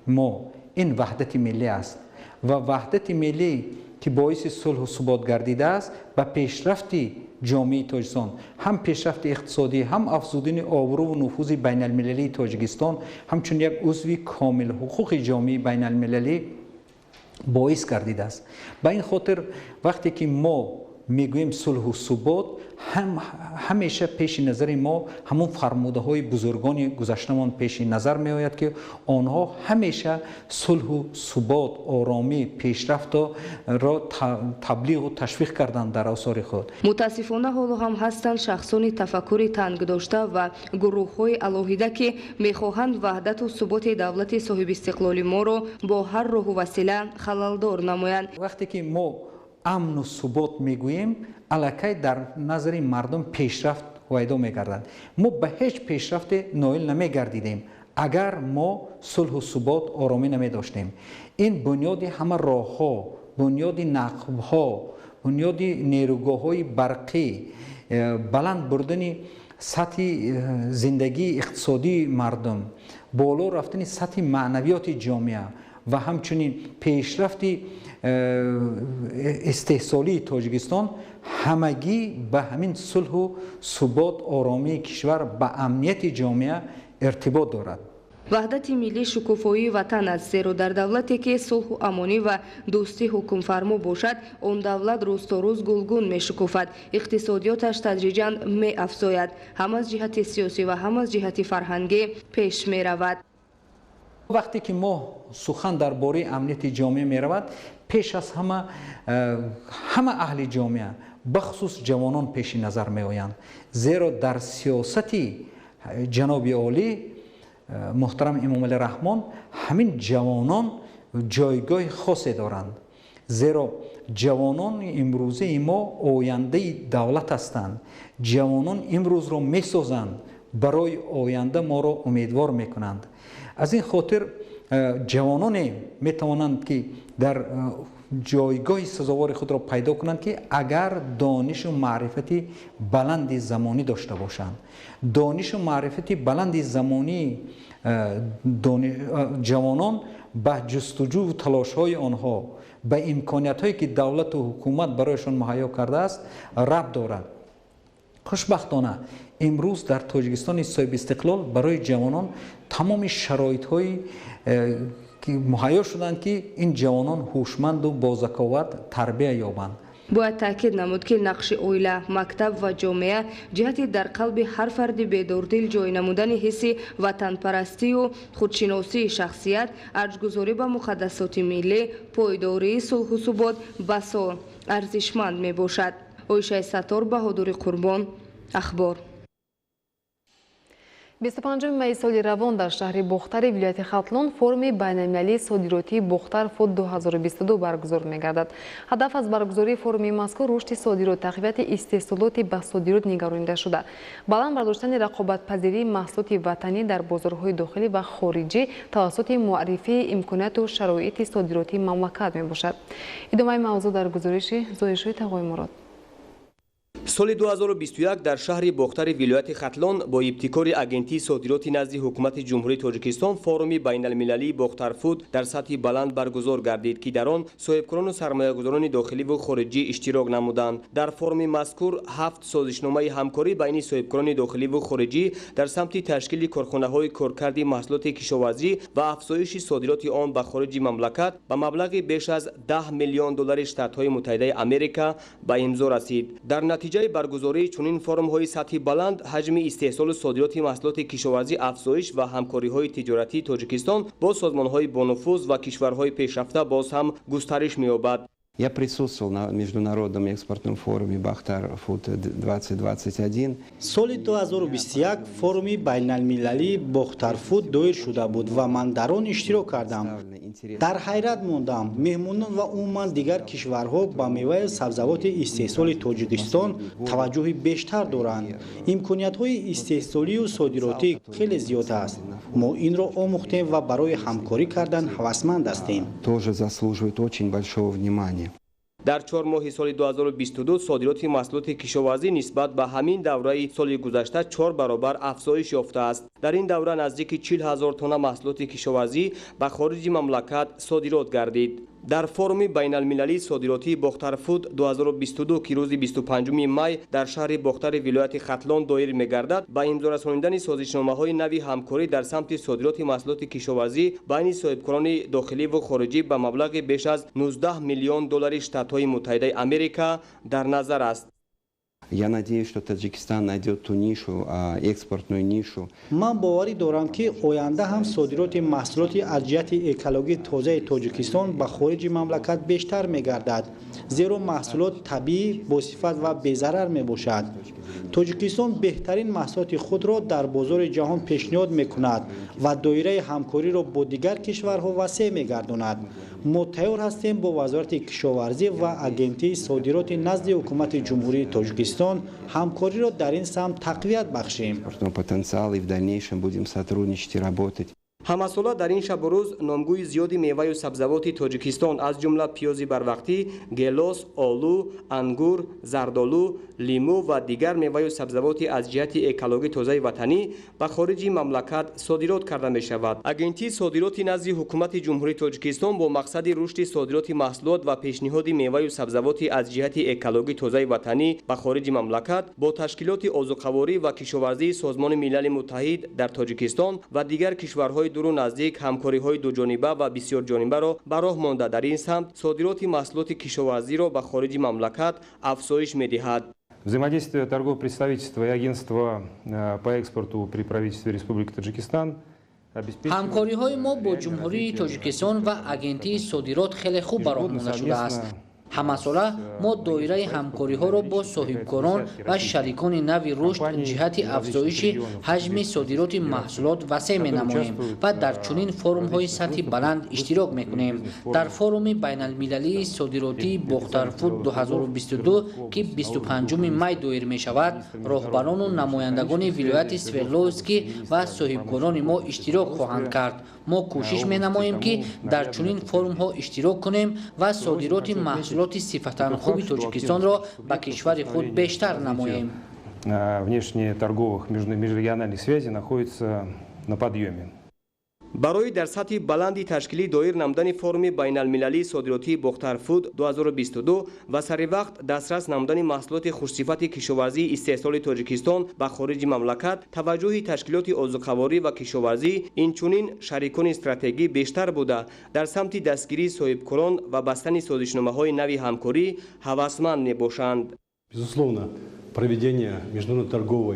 ما این وحدت ملی است و وحدت ملی که باعث صلح و ثبات گردیده است به پیشرفت جامعه تاجیکستان، هم پیشرفت اقتصادی، هم افزودن آبرو و نفوذ بین المللی تاجیکستان، همچون یک عضو کامل حقوق جامعه بین المللی باعث گردیده است. به این خاطر وقتی که ما میگوییم صلح و ثبات، همیشه پیش نظر ما همون فرموده های بزرگان گذشتهمان پیش نظر می آید که آنها همیشه صلح و ثبات، آرامی، پیشرفت را تبلیغ و تشویق کردند در آثار خود. متاسفانه حالا هم هستند شخصان تفکر تنگ داشته و گروه های علاهیده که میخواهند وحدت و ثبات دولت صاحب استقلال ما را با هر راه و وسیله خللدار نمایند. وقتی که ما امن و ثبات میگوییم، الکی در نظر مردم پیشرفت وایدا میگردند. ما به هیچ پیشرفت نائل نمیگردیدیم اگر ما صلح و ثبات آرامی نمی داشتیم. این بنیاد همه راه ها، بنیاد نقب ها، بنیاد نیروگاه های برقی، بلند بردن سطح زندگی اقتصادی مردم، بالا رفتن سطح معنویات جامعه و همچنین پیشرفت استحصالی تاجیکستان همگی به همین صلح و ثبات آرامی کشور به امنیت جامعه ارتباط دارد. وحدت ملی شکوفایی وطن است، زیرا در دولتی که صلح و امانی و دوستی حکم فرما باشد، آن دولت روز تا روز گلگون می شکوفد، اقتصادیاتش تدریجاً می افزاید، هم از جهت سیاسی و هم از جهت فرهنگی پیش می رود. وقتی که ما سخن درباره امنیت جامعه می رود، پیش از همه اهل جامعه بخصوص جوانان پیش نظر می آیند، زیرا در سیاست جناب عالی محترم امامعلی رحمان همین جوانان جایگاه خاصی دارند، زیرا جوانان امروزه ما آینده دولت هستند. جوانان امروز را می سازند، برای آینده ما را امیدوار می کنند. از این خاطر جوانان می توانند که در جایگاه سزاوار خود را پیدا کنند که اگر دانش و معرفت بلند زمانی داشته باشند. دانش و معرفت بلند زمانی جوانان به جستجو و تلاش های آنها به امکانیت هایی که دولت و حکومت برایشان مهیا کرده است ربط دارد. خوشبختانه امروز در تاجیکستان صاحب استقلال برای جوانان تمام شرایط های که مهیا شدند که این جوانان هوشمند و با ذکاوت تربیت یابند. باید تاکید نمود که نقش عائله، مکتب و جامعه جهتی در قلب هر فرد بیداردل جای نمودن حس وطن پرستی و خودشناسی شخصیت، ارجگذاری به مقدسات ملی، پایداری صلح و ثبات بسا ارزشمند می باشد. عایشه ستار، بهادر قربان، اخبار. 25 می سال روان در شهر بختر ولایت ختلان فرم بین‌المللی صادراتی بختر فود 2022 برگزار می‌گردد. هدف از برگزاری فرم مذکور رشد صادرات، تقویت استحصالات به صادرات نگرانیده شده، بلند برداشتن رقابت‌پذیری محصولات وطنی در بازارهای داخلی و خارجی توسط معرفی امکانات و شرایط صادراتی مملکت میباشد. ادامه موضوع در گزارش زایش‌های تقوی مراد. соли 2021 дар шаҳри бохтари вилояти хатлон бо ибтикори агентии содироти назди ҳукумати ҷумҳурии тоҷикистон форуми байналмилалии бохтарфуд дар сатҳи баланд баргузор гардид ки дар он соҳибкорону сармоягузорони дохиливу хориҷӣ иштирок намуданд. Дар форуми мазкур 7 созишномаи ҳамкорӣ байни соҳибкорони дохиливу хориҷӣ дар самти ташкили корхонаҳои коркарди маҳсулоти кишоварзӣ ва афзоиши содироти он ба хориҷи мамлакат ба маблағи беш аз $10 миллион Штатҳои Муттаҳидаи Америка ба имзо расид. Дар натиҷаи баргузории чунин форумҳои сатҳи баланд ҳаҷми истеҳсолу содироти маҳсулоти кишоварзӣ афзоиш ва ҳамкориҳои тиҷоратии Тоҷикистон бо созмонҳои бонуфуз ва кишварҳои пешрафта боз ҳам густариш меёбад. Я присутствовал на международном экспортном форуме Бахтар Фуд 2021. соли 2021 форуми байналмилалии Бохтарфуд доир шуда буд ва ман дар он иштирок кардам. Дар ҳайрат мондам, меҳмонон ва умуман дигар кишварҳо ба меваю сабзавоти истеҳсоли Тоҷикистон таваҷҷӯҳи бештар доранд. Имкониятҳои истеҳсолию содиротӣ хеле зиёд аст. Мо инро омӯхтем ва барои ҳамкорӣ кардан ҳавасманд ҳастем. Тоже заслуживает очень большого внимания. дар 4 моҳи соли 2022 содироти маҳсулоти кишоварзӣ нисбат ба ҳамин давраи соли гузашта 4 баробар афзоиш ёфтааст. дар ин давра наздики 40 000 тонна маҳсулоти кишоварзӣ ба хориҷи мамлакат содирот гардид. дар форуми байналмилалии содиротии Бохтарфуд 2022 ки рӯзи 25 май дар шаҳри Бохтари вилояти Хатлон доир мегардад, ба имзорасонидани созишномаҳои нави ҳамкорӣ дар самти содироти маҳсулоти кишоварзӣ байни соҳибкорони дохиливу хориҷӣ ба маблағи беш аз $19 миллион Штатҳои Муттаҳидаи Америка дар назар аст. Я надеюсь, что Таджикистан найдет ту нишу, экспортную нишу. Ман боварӣ дорам ки оянда ҳам содироти маҳсулоти аз ҷиҳати экологии тозаи Тоҷикистон ба хориҷи мамлакат бештар мегардад, зеро маҳсулот табиӣ, босифат ва безарар мебошад. Тоҷикистон беҳтарин маҳсулоти худро дар бозори ҷаҳон пешниҳод мекунад ва доираи ҳамкориро бо дигар кишварҳо васеъ мегардонад. мо тайёр ҳастем бо вазорати кишоварзӣ ва агентии содироти назди ҳукумати ҷумҳурии Тоҷикистон ҳамкориро дар ин самт тақвият бахшем. Потенциал и в дальнейшем будем сотрудничать и работать. ҳамасола дар ин шабу рӯз номгӯи зиёди меваю сабзавоти Тоҷикистон аз ҷумла пиёзи барвақтӣ, гелос, олу, ангур, зардолу, лимӯ ва дигар меваю сабзавоти аз ҷиҳати экологии тозаи ватанӣ ба хориҷи мамлакат содирот карда мешавад. агентии содироти назди ҳукумати ҷумҳурии Тоҷикистон бо мақсади рушди содироти маҳсулот ва пешниҳоди меваю сабзавоти аз ҷиҳати экологии тозаи ватанӣ ба хориҷи мамлакат бо ташкилоти озуқаворӣ ва кишоварзии Созмони Милали Муттаҳид дар Тоҷикистон ва дигар кишварҳои дуру наздик ҳамкориҳои дуҷониба ва бисёрҷонибаро ба роҳ монда дар ин самт содироти маҳсулоти кишоварзиро ба хориҷи мамлакат афзоиш медиҳад. Взаимодействие торгового представительства и агентства по экспорту при правительстве Республики Таджикистан ҳамкориҳои мо бо ҷумҳурии Тоҷикистон ва агентии содирот хеле хуб ба роҳ монда шудааст. ҳамасола мо доираи ҳамкориҳоро бо соҳибкорон ва шарикони нави рушд ҷиҳати афзоиши ҳаҷми содироти маҳсулот васеъ менамоем ва дар чунин форумҳои сатҳи баланд иштирок мекунем. дар форуми байналмилалии содиротии Бохтарфуд 2022 ки 25 май доир мешавад, роҳбарону намояндагони вилояти Свердловскӣ ва соҳибкорони мо иштирок хоҳанд кард. мо кӯшиш менамоем ки дар чунин форумҳо иштирок кунем ва содироти маҳсулоти сифатан хуби Тоҷикистонро ба кишвари худ бештар намоем. Внешние торговых межрегиональных связей находятся на подъеме. барои дар сатҳи баланди ташкилӣ доир намудани форуми байналмилалии содиротии Бохтарфуд 2022 ва саривақт дастрас намудани маҳсулоти хушсифати кишоварзии истеҳсоли Тоҷикистон ба хориҷи мамлакат таваҷҷӯҳи ташкилоти озуқаворӣ ва кишоварзӣ инчунин шарикони стратегӣ бештар буда дар самти дастгирии соҳибкорон ва бастани созишномаҳои нави ҳамкорӣ ҳавасманд мебошанд. Безусловно, проведение международного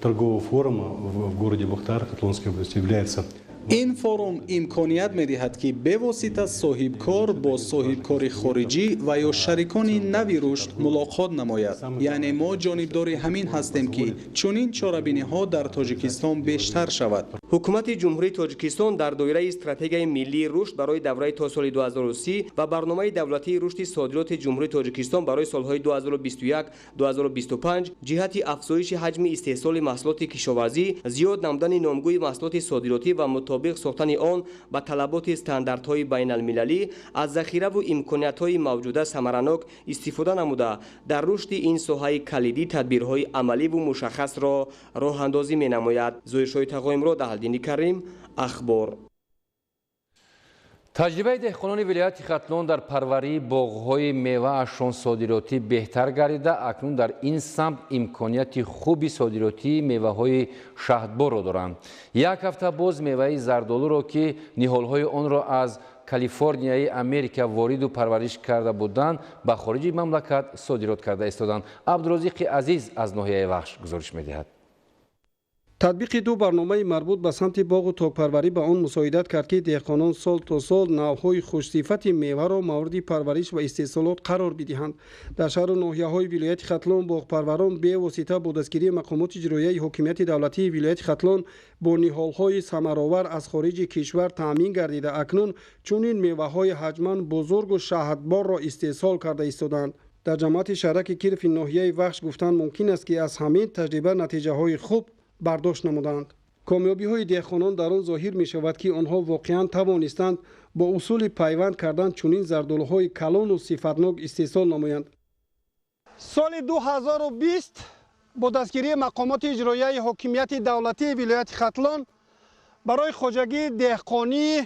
торгового форума в городе Бохтар, Хатлонской области является ин форум имконият медиҳад ки бевосита соҳибкор бо соҳибкори хориҷӣ ва ё шарикони нави рушд мулоқот намояд. яъне мо ҷонибдори ҳамин ҳастем ки чунин чорабиниҳо дар Тоҷикистон бештар шавад. ҳукумати ҷумҳурии тоҷикистон дар доираи стратегияи миллии рушд барои давраи то соли 2030 ва барномаи давлатии рушди содироти ҷумҳурии тоҷикистон барои солҳои 2021-2025 ҷиҳати афзоиши ҳаҷми истеҳсоли маҳсулоти кишоварзӣ, зиёд намудани номгӯи маҳсулоти содиротӣ ва мутобиқ сохтани он ба талаботи стандартҳои байналмилалӣ аз захираву имкониятҳои мавҷуда самаранок истифода намуда дар рушди ин соҳаи калидӣ тадбирҳои амаливу мушаххасро роҳандозӣ менамояд. Зоиршоҳи Тағоимрод, Аҳалдини Карим, Ахбор. таҷрибаи деҳқонони вилояти Хатлон дар парварии боғҳои меваашон содиротӣ беҳтар гардида, акнун дар ин самт имконияти хуби содиротии меваҳои шаҳдборро доранд. Як ҳафта боз меваи зардолуро, ки ниҳолҳои онро аз Калифорнияи Америка вориду парвариш карда буданд, ба хориҷи мамлакат содирот карда истоданд. Абдурозиқи Азиз аз ноҳияи Вахш гузориш медиҳад. татбиқи ду барномаи марбут ба самти боғу токпарварӣ ба он мусоидат кард, ки деҳқонон сол то сол навъҳои хушсифати меваро мавриди парвариш ва истеҳсолот қарор бидиҳанд. Дар шаҳру ноҳияҳои вилояти Хатлон боғпарварон бевосита бо дастгирии мақомоти иҷроияи ҳокимияти давлатии вилояти Хатлон бо ниҳолҳои самаровар аз хориҷи кишвар таъмин гардида, акнун чунин меваҳои ҳаҷман бузургу шаҳдборро истеҳсол карда истоданд. дар ҷамоати шаҳраки Кирфи ноҳияи Вахш гуфтанд, мумкин аст, ки аз ҳамин таҷриба натиҷаҳои хуб бардошт намуданд. комёбиҳои деҳқонон дар он зоҳир мешавад, ки онҳо воқеан тавонистанд бо усули пайванд кардан чунин зардолуҳои калону сифатнок истеҳсол намоянд. соли 2020 бо дастгирии мақомоти иҷроияи ҳокимияти давлатии вилояти Хатлон барои хоҷагии деҳқонии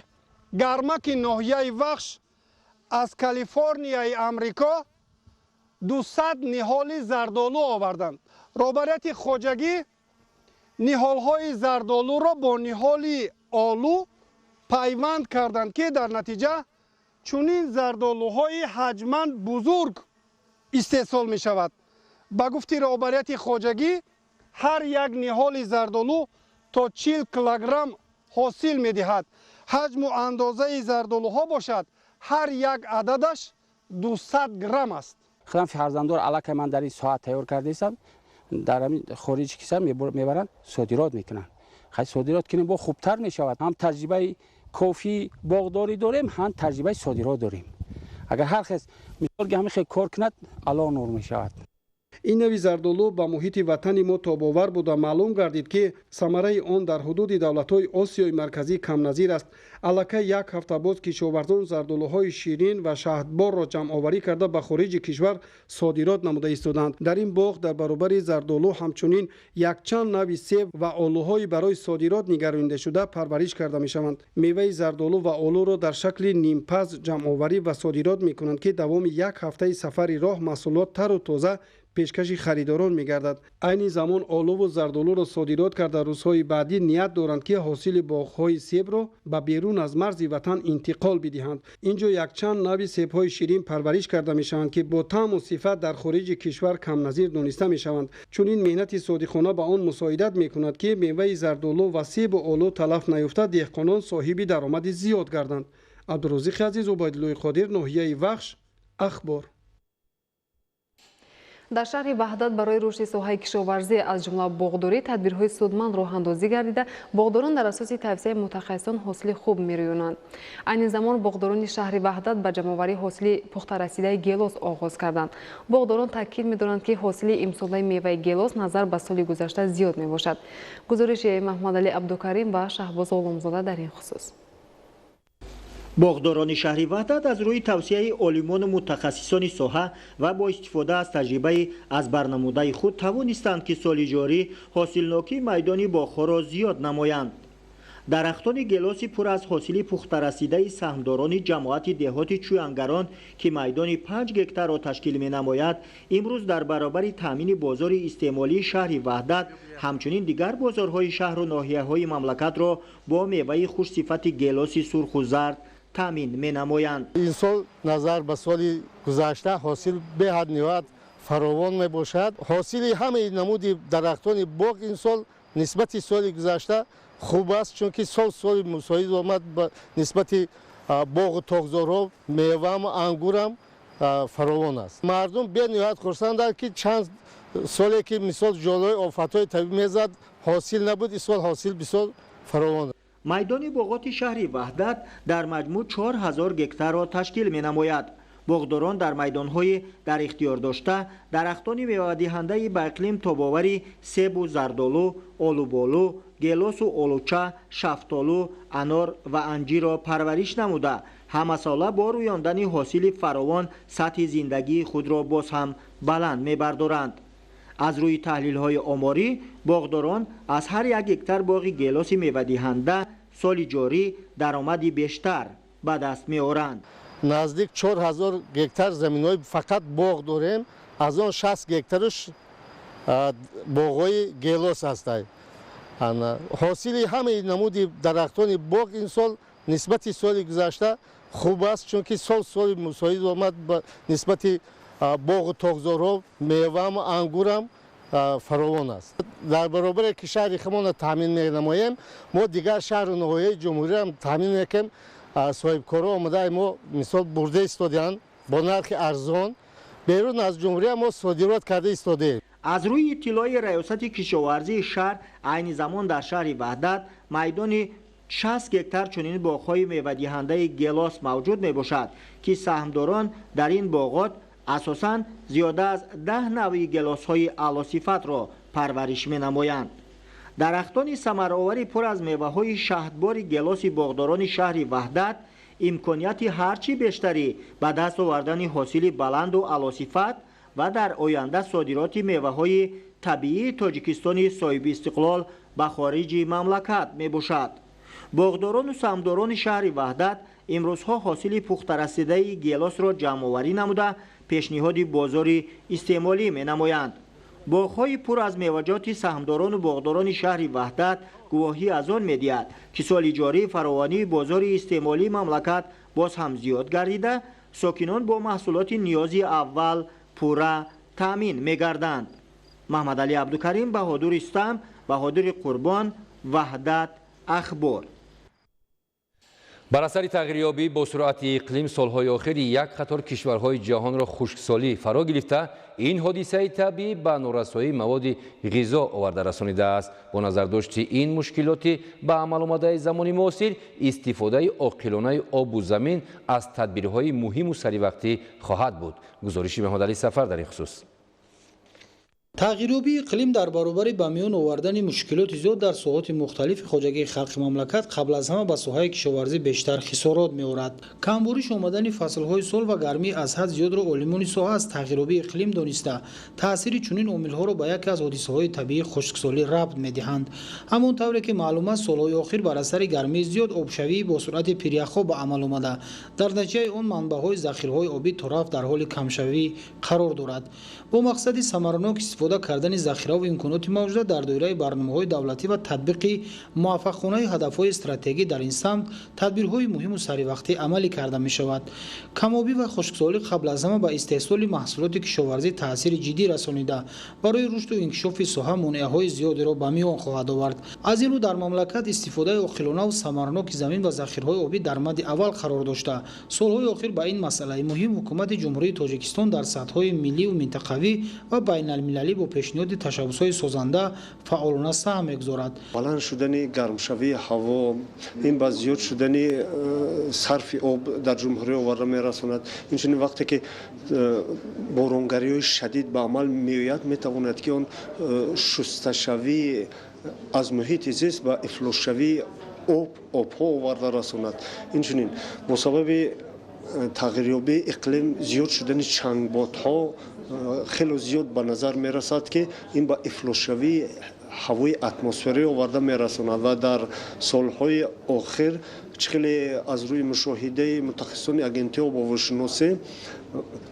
гармаки ноҳияи Вахш аз Калифорнияи Амрико 200 ниҳоли зардолу оварданд. роҳбарияти хоҷагӣ ниҳолҳои зардолуро бо ниҳоли олу пайванд карданд, ки дар натиҷа чунин зардолуҳои ҳаҷман бузург истеҳсол мешавад. ба гуфти роҳбарияти хоҷагӣ ҳар як ниҳоли зардолу то 40 килограмм ҳосил медиҳад. ҳаҷму андозаи зардолуҳо бошад ҳар як ададаш 200 грамм аст. худам фарзандор аллакай ман дар ин соат тайёр кардастам, дар ҳамин хориҷи кишвар мебаранд, содирот мекунанд. хай содирот кунем бо хубтар мешавад. ҳам таҷрибаи кофии боғдорӣ дорем, ҳам таҷрибаи содирот дорем. агар ҳар кас мисол ҳамин хел кор кунад, алло нур мешавад. ин нави зардолу ба муҳити ватани мо тобовар буда маълум гардид, ки самараи он дар ҳудуди давлатҳои Осиёи марказӣ камназир аст. аллакай як ҳафта боз кишоварзон зардолуҳои ширин ва шаҳдборро ҷамъоварӣ карда ба хориҷи кишвар содирот намуда истоданд. дар ин боғ дар баробари зардолу ҳамчунин якчанд нави себ ва олуҳои барои содирот нигаронидашуда парвариш карда мешаванд. меваи зардолу ва олуро дар шакли нимпаз ҷамъоварӣ ва содирот мекунанд, ки давоми як ҳафтаи сафари роҳ маҳсулот тару тоза пешкаши харидорон мегардад. айни замон олуву зардолуро содирот карда рӯзҳои баъдӣ ният доранд, ки ҳосили боғҳои себро ба берун аз марзи ватан интиқол бидиҳанд. инҷо якчанд нави себҳои ширин парвариш карда мешаванд, ки бо таъму сифат дар хориҷи кишвар камназир дониста мешаванд. чунин меҳнати содиқона ба он мусоидат мекунад, ки меваи зардолу ва себу олу талаф наёфта деҳқонон соҳиби даромади зиёд гарданд. абдурозиқи Азиз, Убайдуллои Қодир, ноҳияи Вахш, Ахбор. дар шаҳри Ваҳдат барои рушди соҳаи кишоварзӣ аз ҷумла боғдорӣ тадбирҳои судманд роҳандозӣ гардида, боғдорон дар асоси тавсияи мутахассисон ҳосили хуб мерӯёнанд. айни замон боғдорони шаҳри Ваҳдат ба ҷамъоварии ҳосили пухтарасидаи гелос оғоз карданд. боғдорон таъкид медоранд, ки ҳосили имсолаи меваи гелос назар ба соли гузашта зиёд мебошад. гузориши Маҳмадалӣ Абдукарим ва Шаҳбоз Ғуломзода дар ин хусус. боғдорони шаҳри Ваҳдат аз рӯи тавсияи олимону мутахассисони соҳа ва бо истифода аз таҷрибаи аз барнамудаи худ тавонистанд, ки соли ҷорӣ ҳосилнокии майдони боғҳоро зиёд намоянд. дарахтони гелоси пур аз ҳосили пухтарасидаи саҳмдорони ҷамоати деҳоти Чӯянгарон, ки майдони 5 гектарро ташкил менамояд, имрӯз дар баробари таъмини бозори истеъмолии шаҳри Ваҳдат ҳамчунин дигар бозорҳои шаҳру ноҳияҳои мамлакатро бо меваи хушсифати гелоси сурху зард таъмин менамоянд. ин сол назар ба соли гузашта ҳосил беҳад ниҳоят фаровон мебошад. ҳосили ҳамаи намуди дарахтони боғ ин сол нисбати соли гузашта хуб аст, чунки соли мусоид омад ба нисбати боғу тоғзорҳо, мевам, ангурам фаровон аст. мардум бениҳоят хурсанданд, ки чанд соле ки мисол ҷолои офатҳои табиӣ мезад, ҳосил набуд, ин сол ҳосил бисёр فراوان. майдони боғоти шаҳри ваҳдат дар маҷмӯъ 4000 гектарро ташкил менамояд. боғдорон дар майдонҳои дар ихтиёр дошта дарахтони мевадиҳандаи ба иқлим тобовари себу зардолу, олуболу, гелосу олуча, шафтолу, анор ва анҷирро парвариш намуда, ҳамасола бо рӯёндани ҳосили фаровон сатҳи зиндагии худро боз ҳам баланд мебардоранд. аз рӯи таҳлилҳои оморӣ боғдорон аз ҳар як гектар боғи гелоси мевадиҳанда соли ҷорӣ даромади бештар ба даст меоранд. наздик 4000 гектар заминҳои фақат боғ дорем, аз он 60 гектараш боғҳои гелос ҳастанд. ҳосили ҳамаи намуди дарахтони боғ ин сол нисбати соли гузашта хуб аст, чунки соли мусоид омад ба нисбати боғу тоғзорҳо, мевам, ангурам фаровон аст. дар баробаре ки шаҳри худмонро таъмин менамоем, мо дигар шаҳру ноҳияи ҷумҳуриам таъмин мекунем. соҳибкорҳо омадаи мо мисол бурда истоданд бо нархи арзон, берун аз ҷумҳурия мо содирот карда истодем. аз рӯи иттилои раёсати кишоварзии шаҳр айни замон дар шаҳри ваҳдат майдони 60 гектар чунин боғҳои мевадиҳандаи гелос мавҷуд мебошад ки саҳмдорон дар ин боғот асосан зиёда аз 10 навъи гелосҳои аълосифатро парвариш менамоянд. дарахтони самараовари пур аз меваҳои шаҳдбори гелоси боғдорони шаҳри ваҳдат имконияти ҳарчи бештарӣ ба даст овардани ҳосили баланду аълосифат ва дар оянда содироти меваҳои табиии тоҷикистони соҳиби истиқлол ба хориҷи мамлакат мебошад. боғдорону самдорони шаҳри ваҳдат имрӯзҳо ҳосили пухтарасидаи гелосро ҷамъоварӣ намуда пешниҳоди бозори истеъмолӣ менамоянд. боғҳои пур аз меваҷоти саҳмдорону боғдорони шаҳри ваҳдат гувоҳӣ аз он медиҳад ки соли ҷорӣ фаровонии бозори истеъмолии мамлакат боз ҳам зиёд гардида, сокинон бо маҳсулоти ниёзи аввал пурра таъмин мегарданд. маҳмадалӣ абдукарим, баҳодур истам, баҳодури қурбон, ваҳдат ахбор. бар асари тағйирёбӣ бо суръати иқлим солҳои охири як қатор кишварҳои ҷаҳонро хушксолӣ фаро гирифта, ин ҳодисаи табиӣ ба норасоии маводи ғизо оварда расонидааст. бо назардошти ин мушкилоти ба амаломадаи замони муосир, истифодаи оқилонаи обу замин аз тадбирҳои муҳиму саривақтӣ хоҳад буд. гузориши Маҳмадалӣ Сафар дар ин хусус. тағйирёбии иқлим дар баробари ба миён овардани мушкилоти зиёд дар соҳати мухталифи хоҷагии халқи мамлакат қабл аз ҳама ба соҳаи кишоварзӣ бештар хисорот меорад. камбуриш омадани фаслҳои сол ва гармии аз ҳад зиёдро олимони соҳа аз тағйирёбии иқлим дониста таъсири чунин омилҳоро ба яке аз ҳодисаҳои табиии хушксолӣ рабт медиҳанд. ҳамон тавре ки маълум аст, солҳои охир бар асари гармии зиёд обшавии бо суръати пиряхҳо ба амал омада, дар натиҷаи он манбаъҳои захираҳои обӣ то рафт дар ҳоли камшавӣ қарор дорад. бо мақсади самаранок истифода кардани захираву имконоти мавҷуда дар доираи барномаҳои давлатӣ ва татбиқи муваффақонаи ҳадафҳои стратегӣ дар ин самт тадбирҳои муҳиму саривақтӣ амалӣ карда мешавад. камобӣ ва хушксолӣ қабл аз ҳама ба истеҳсоли маҳсулоти кишоварзӣ таъсири ҷиддӣ расонида, барои рушду инкишофи соҳа монеаҳои зиёдеро ба миён хоҳад овард. аз ин рӯ дар мамлакат истифодаи оқилонаву самараноки замин ва захираҳои обӣ дар мадди аввал қарор дошта, солҳои охир ба ин масъалаи муҳим ҳукумати ҷумҳурии Тоҷикистон дар сатҳҳои миллию минтақавӣ ва байналмилалӣ бо пешниҳоди ташаббусҳои созанда фаъолона саҳм мегузорад. баланд шудани гармшавии ҳаво, ин ба зиёд шудани сарфи об дар ҷумҳурӣ оварда мерасонад. инчунин вақте ки боронгариҳои шадид ба амал меояд, метавонад ки он шусташавии аз муҳити зист ба ифлосшавии обҳо оварда расонад. инчунин бо сабаби тағйирёбии иқлим зиёд шудани чангботҳо хеле зиёд ба назар мерасад ки ин ба ифлосшавии ҳавои атмосферӣ оварда мерасонад ва дар солҳои охир чихеле аз рӯи мушоҳидаи мутахассисони агентии обовошиносӣ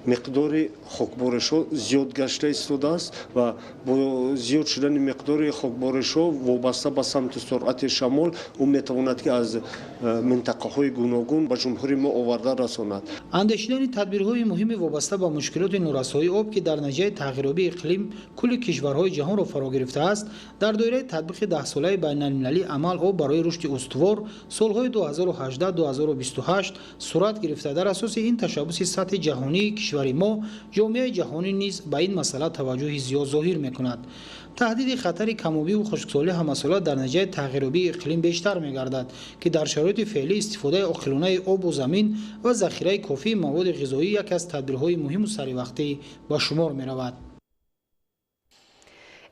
миқдори хокборишҳо зиёд гашта истодааст ва бо зиёд шудани миқдори хокборишҳо вобаста ба самти суръати шамол ӯ метавонад ки аз минтақаҳои гуногун ба ҷумҳури мо оварда расонад. андешидани тадбирҳои муҳими вобаста ба мушкилоти норасоии об ки дар натиҷаи тағйирёбии иқлим кулли кишварҳои ҷаҳонро фаро гирифтааст, дар доираи татбиқи 10-солаи байналмилалии амал об барои рушди устувор солҳои 2018-2028 صورت گرفته. در اساس این تشبث سطح جهانی کشور ما، جامعه جهانی نیز به این مسئله توجه زیاد ظاهر میکند. تهدید خطر کم‌آبی و خشکسالی همسالات در نتیجه تغییرآبی اقلیم بیشتر می‌گردد که در شرایط فعلی استفاده عاقلانه آب و زمین و ذخیره کافی مواد غذایی یکی از تدبیرهای مهم و سریع به شمار می‌رود.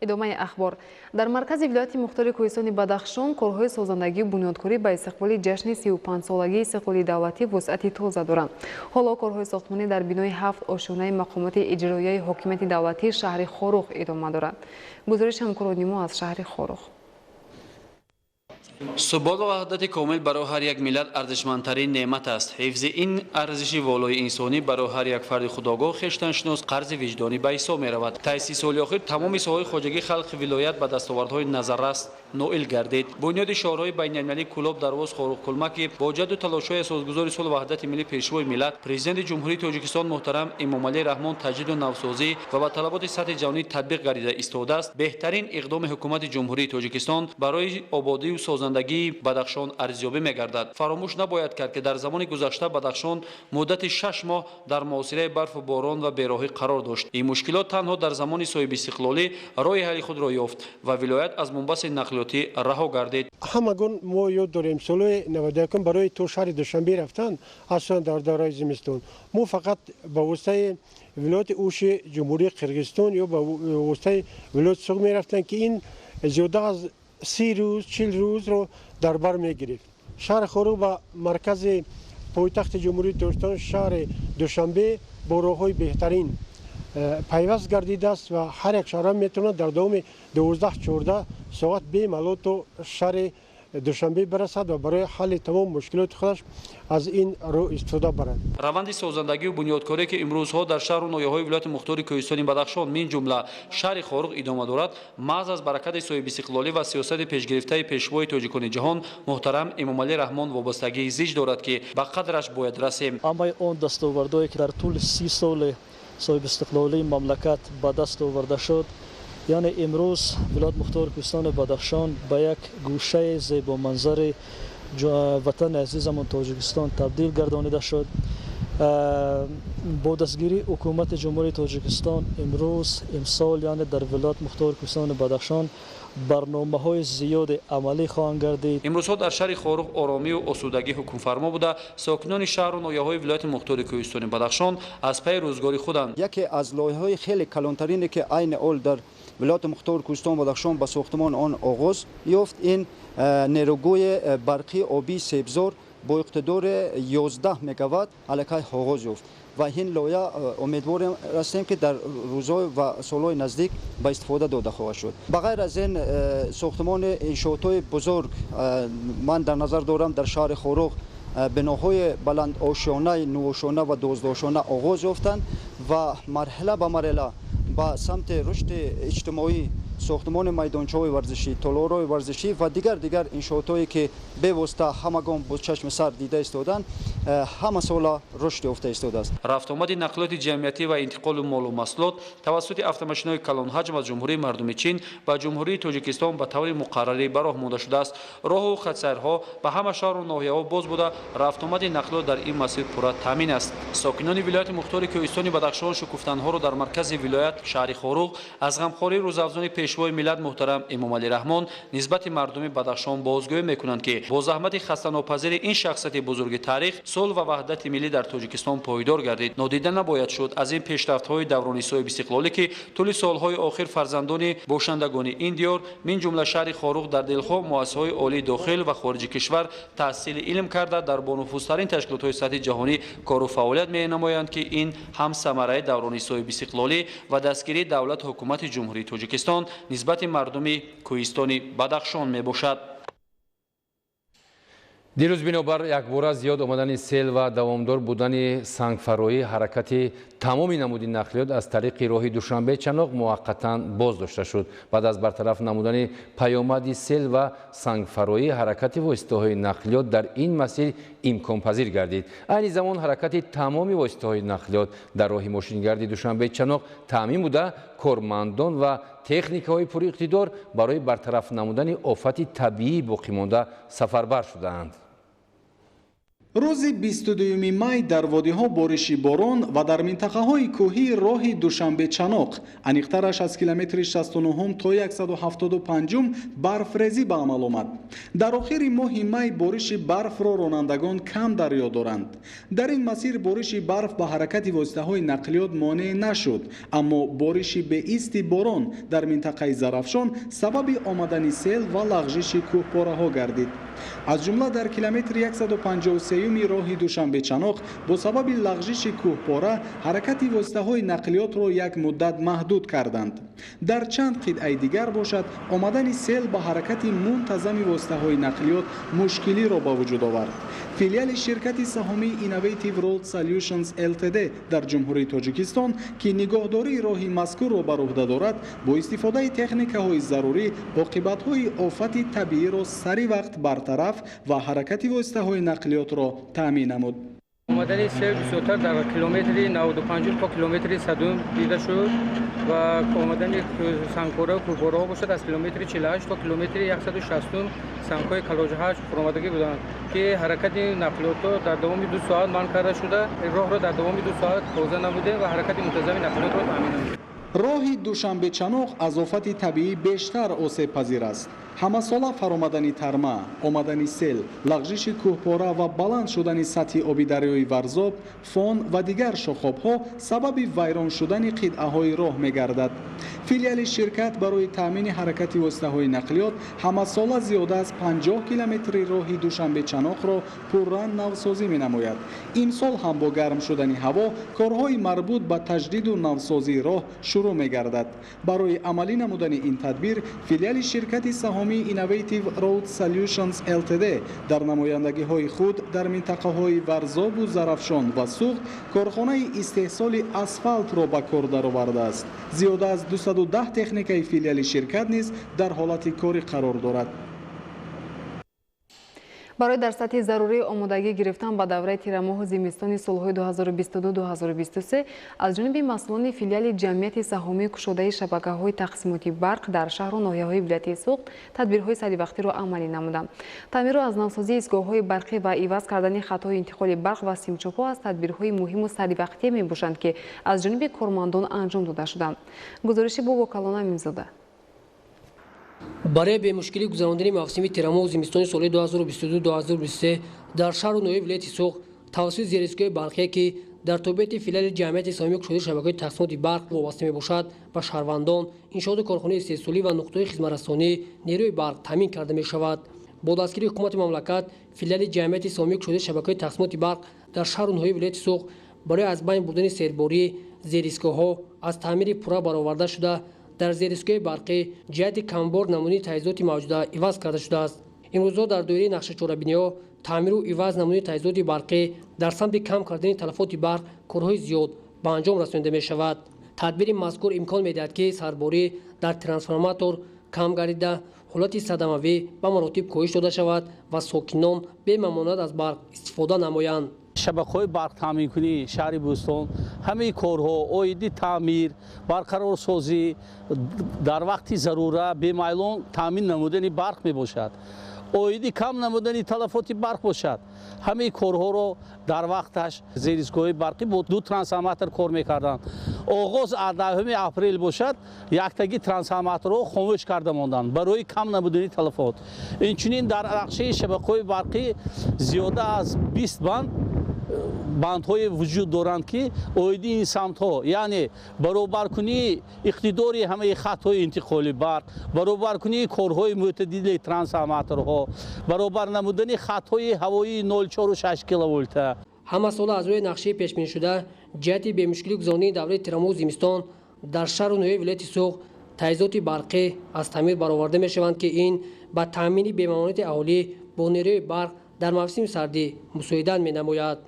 ادامه اخبار. در مرکز ولایت مختار کوهستان بدخشان کارهای سازندگی و بنیادکاری به استقبال جشن 35 سالگی استقلال دولتی وسعت تازه دارند. حالا کارهای ساختمانی در بنای 7 آشیانه مقامات اجرایی حاکمیت دولتی شهر خاروخ ادامه دارد. گزارش همکاران ما از شهر خاروخ. ثبات و وحدت کامل برای هر یک ملت ارزشمندترین نعمت است. حفظ این ارزش والای انسانی برای هر یک فرد خودآگاه خویشتن‌شناس قرض وجدانی به حساب می‌رود. طی 30 سال اخیر تمام ساحه‌های خواجگی خلق ولایت به دستاوردهای نظررس نائل گردید. بنیاد شورای بین‌المللی کلاب درواز خاروخ کلمکی با جد و تلاش‌های اساسگذار صلح و وحدت ملی پیشروی ملت پرزیدنت جمهوری تاجیکستان محترم امامعلی رحمان تجدید و نوسازی و با طلبات سطح جهانی تطبیق گردیده ایستاده است. بهترین اقدام حکومت جمهوری تاجیکستان برای آبادی و سازندگی بدخشان ارزیابی می‌گردد. فراموش نباید کرد که در زمان گذشته بدخشان مدت 6 ماه در معاصره برف و باران و بی‌راهی قرار داشت. این مشکلات تنها در زمان صاحب استقلالی راه حل خود را یافت و ولایت از منبعث نقلیاتی رها گردید. همگان ما یاد داریم سال 91 برای تو شهر دوشنبه رفتن اصلا در دوران زمستان ما فقط با واسطه ولایت اوش جمهوری قرقیزستان یا با واسطه ولایت سوق می‌رفتن که این زیاده از 30 روز 40 روز رو در بر می‌گرفت. شهر خاروخ با مرکز پایتخت جمهوری تاجیکستان شهر دوشنبه با راه‌های بهترین پیوست گردیده است و هر یک شهر میتونه در دوام 12-14 ساعت به ملال تا شهر دوشنبه برسد و برای حل تمام مشکلات خودش از این راه استفاده برد. روند سازندگی و بنیادکاری که امروزها در شهر و ناحیه‌های ولایت مختار کوهستان بدخشان من جمله شهر خاروخ ادامه دارد محض از برکت صاحب استقلالی و سیاست پیشگرفته پیشوای تاجیکان جهان محترم امامعلی رحمان وابستگی زیج دارد که به قدرش باید رسیم. اما اون دستاوردهایی که در طول 30 سال صاحب استقلالی مملکت به دست آورده شد، یعنی امروز ولایت مختار کوهستان بدخشان به یک گوشه زیبا منظر وطن عزیزمون تاجیکستان تبدیل گردانیده شد. با دستگیری حکومت جمهوری تاجیکستان امسال یعنی در ولایت مختار کوهستان بدخشان برنامه‌های زیاد عملی خواهند گردید. امروزها در شهر خاروخ آرامی و آسودگی حکم فرما بوده. ساکنان شهر و ناحیه‌های ولایت مختار کوهستان بدخشان از پی روزگاری خودند. یکی از لایه‌های خیلی کلانترینی که عین اول در ولایت مختار کوهستان بدخشان به ساختمان آن آغاز یافت این نیروگوی برقی آبی سیبزار با اقتدار 11 مگاوات علیه آغاز یافت و این لایه امیدوار هستیم که در روزهای و سالهای نزدیک به استفاده داده خواهد شد. بغیر از این ساختمان انشاءات‌های بزرگ من در نظر دارم در شهر خاروخ بناهای بلند آشیانه، نوآشیانه و 12 آشیانه آغاز یافتند و مرحله به مرحله با سمت رشد اجتماعی ساختمان میدانچه‌های ورزشی، تالارهای ورزشی و دیگر انشاءات‌هایی که به واسطه همگان با چشم سر دیده ایستادند همه ساله رشد یافته ایستاده است. رفت آمد نقلات جمعیتی و انتقال مال و محصولات توسط автомاشین‌های کلان حجم از جمهوری مردمی چین و جمهوری تاجیکستان به طور مقرری به راه مانده شده است. راه و خط‌سیرها به همه شهر و ناحیه‌ها باز بوده. رفت آمد نقلات در این مسیر پورا تامین است. ساکنان ولایت مختار کوهستان بدخشان شکوفتن‌ها را در مرکز ولایت شهر خاروخ از غمخواری روزافزون پیشوای ملت محترم امامعلی رحمان نسبت مردم بدخشان بازگویی می‌کنند که با زحمت خسته‌ناپذیر این شخصیت بزرگ تاریخ صلح و وحدت ملی در تاجیکستان پایدار گردید. نادیده نباید شد از این پیشرفت‌های دوران صاحب استقلالی که طول سال‌های آخر فرزندان باشندگان این دیار من جمله شهر خاروخ در دلها مؤسسه‌های عالی داخل و خارج کشور تحصیل علم کرده در بانفوذترین تشکیلات‌های سطحی جهانی کار و فعالیت می‌نمایند که این هم ثمره دوران صاحب استقلالی و دستگیری دولت حکومت جمهوری تاجیکستان نسبت مردم کوهستان بدخشان میباشد. دیروز بنابر یک بار زیاد آمدن سیل و دوامدار بودن سنگفرایی حرکت تمام نمودی نقلیات از طریق راه دوشنبه چناق موقتا باز داشته شد. بعد از برطرف نمودن پیامد سیل و سنگفرایی حرکت واسطه‌های نقلیات در این مسیر امکان پذیر گردید. این زمان حرکت تمام واسطه‌های نقلیات در راه ماشینگردی دوشنبه چناق تامین بوده. کارمندان و تکنیک‌های پور اقتدار برای برطرف نمودن آفت طبیعی باقی مانده سفربر شدند. روز 22 مای در وادی‌ها بارش باران و در منطقه‌های کوهی راه دوشنبه چناق انیقترش از کیلومتر 69 تا 175 برفریزی به عمل آمد. در آخر ماه مای بارش برف را رانندگان کم در یاد دارند. در این مسیر بارش برف به حرکت واسطه‌های نقلیات مانع نشد، اما بارش به ایست باران در منطقه زرافشان سبب آمدن سیل و لغزش کوهپاره‌ها گردید. از جمله در کیلومتر 153 راه دوشنبه چناق با سبب لغزش کوهپاره حرکت واسطه‌های نقلیات را یک مدت محدود کردند. در چند قطعه دیگر باشد آمدن سیل به حرکت منتظم واسطه‌های نقلیات مشکلی را به وجود آورد. فیلیال شرکت سهامی اینوویتیو رود سولوشنز LTD در جمهوری تاجیکستان که نگهداری راه مذکور را بر عهده دارد با استفاده تکنیک‌های ضروری عاقبت‌های آفت طبیعی را سریع وقت برطرف و حرکت واسطه‌های نقلیات را تامین نمود. آمدن سیل بسیارتر در کیلومتر 95 تا کیلومتر 100 دیده شد و آمدن سنگکاره و کوهپاره‌ها باشد از کیلومتر 48 تا کیلومتر 160 سنگ‌های کلاژه‌اش فرآمدگی بودند که حرکت نقلیات در دوام 2 ساعت منع کرده شده. راه را در دوام 2 ساعت بازه نموده و حرکت منتظم نقلیات را تامین نموده. راه دوشنبه چناق از آفت طبیعی بیشتر آسیب پذیر است. همه ساله فرآمدن ترما، آمدن سیل، لغزش کوهپاره و بلند شدن سطح آبی دریای ورزاب، فون و دیگر شاخاب‌ها سبب ویران شدن قطعه‌های راه می‌گردد. فیلیال شرکت برای تامین حرکت واسطه‌های نقلیات همه ساله زیاده از 50 کیلومتر راه دوشنبه چناق را پررنگ نوسازی می‌نماید. این سال هم با گرم شدن هوا کارهای مربوط به تجدید و نوسازی راه شروع می‌گردد. برای عملی نمودن این تدبیر فیلیال شرکت سهامی اینوویتیو رود سولوشنز LTD در نمایندگی‌های خود در منطقه‌های ورزاب و زرافشان و سوخت کارخانه استحصال اسفالت را به کار درآورده است. زیاده از 210 تکنیک فیلیال شرکت نیز در حالت کاری قرار دارد. برای در سطح ضروری آمادگی گرفتن به دوره تیر ماه زمستان سالهای 2022-2023 از جانب مسئولان فیلیال جمعیت سهامی گشوده شبکه‌های تقسیماتی برق در شهر و ناحیه‌های ولایت سوخت تدبیرهای سریع را عملی نمودند. تعمیر و از نوسازی ایستگاه‌های برقی و عوض کردن خطهای انتقال برق و سیمچوب‌ها از تدبیرهای مهم و سریع می‌باشند که از جانب کارمندان انجام داده شدند. گزارشی با وکلان امینزاده. برای به مشکلی گذراندن موسم تیرماه زمستان سال 2022-2023 در شهر و ناحیه ولایت سوخت توسط زیرایستگاه برقی که در تابعیت فیلیال جمعیت سهامی گشوده شبکه‌های تقسیمات برق وابسته میباشد و شهروندان انشاءات کارخانه استحصالی و نقطه‌های خدمت‌رسانی نیروی برق تامین کرده می‌شود. با دستگیری حکومت مملکت فیلیال جمعیت سهامی گشوده شبکه‌های تقسیمات برق در شهر و ناحیه ولایت سوخت برای از بین بردن سیرباری زیرایستگاه‌ها از تعمیر پورا برآورده شده در زیرایستگاه برقی جهت کمبار نمونه تجهیزات موجوده عوض کرده شده است. امروزها در دایره نقشه چهاربینی‌ها تعمیر و عوض نمونه تجهیزات برقی در سمت کم کردن تلفات برق کارهای زیاد به انجام رسانده می شود. تدبیر مذکور امکان می‌دهد که سرباری در ترانسفورماتور کم گردیده حالت صدموی به مراتب کاهش داده شود و ساکنان به ممانعت از برق استفاده نمایند. شبکه‌های برق تامین کنی شهر بوستان همه کارها اویدی تعمیر برقرارسازی در وقت ضرورت به میلان تامین نمودن برق می باشد. اویدی کم نمودن تلفات برق باشد. همه کارها رو در وقتش زیرایستگاه برقی با 2 ترانسفورماتور کار می‌کردند. آغاز از 9 اپریل باشد یکتایی ترانسفورماتور رو خاموش کرده ماندند برای کم نمودن تلفات. اینچنین در نقشه شبکه‌های برقی زیاده از 20 بندهای وجود دارند که اویدی این سمت‌ها یعنی برابر کنی اقتداری همه خطهای انتقالی برق، برابر کنی کارهای معتدل ترانسفورماتورها، برابر نمودن خطهای هوایی 0.4 و 6 کیلوولت. همه سال از روی نقشه پیش بینی شده جهت به مشکلی گذراندن دوره تیرماه زمستان در شهر و ناحیه ولایت سوخت تجهیزات برقی از تعمیر برآورده می‌شوند که این با تامین بهمانات اهالی با نیروی برق در موسم سردی مساعدت می‌نماید.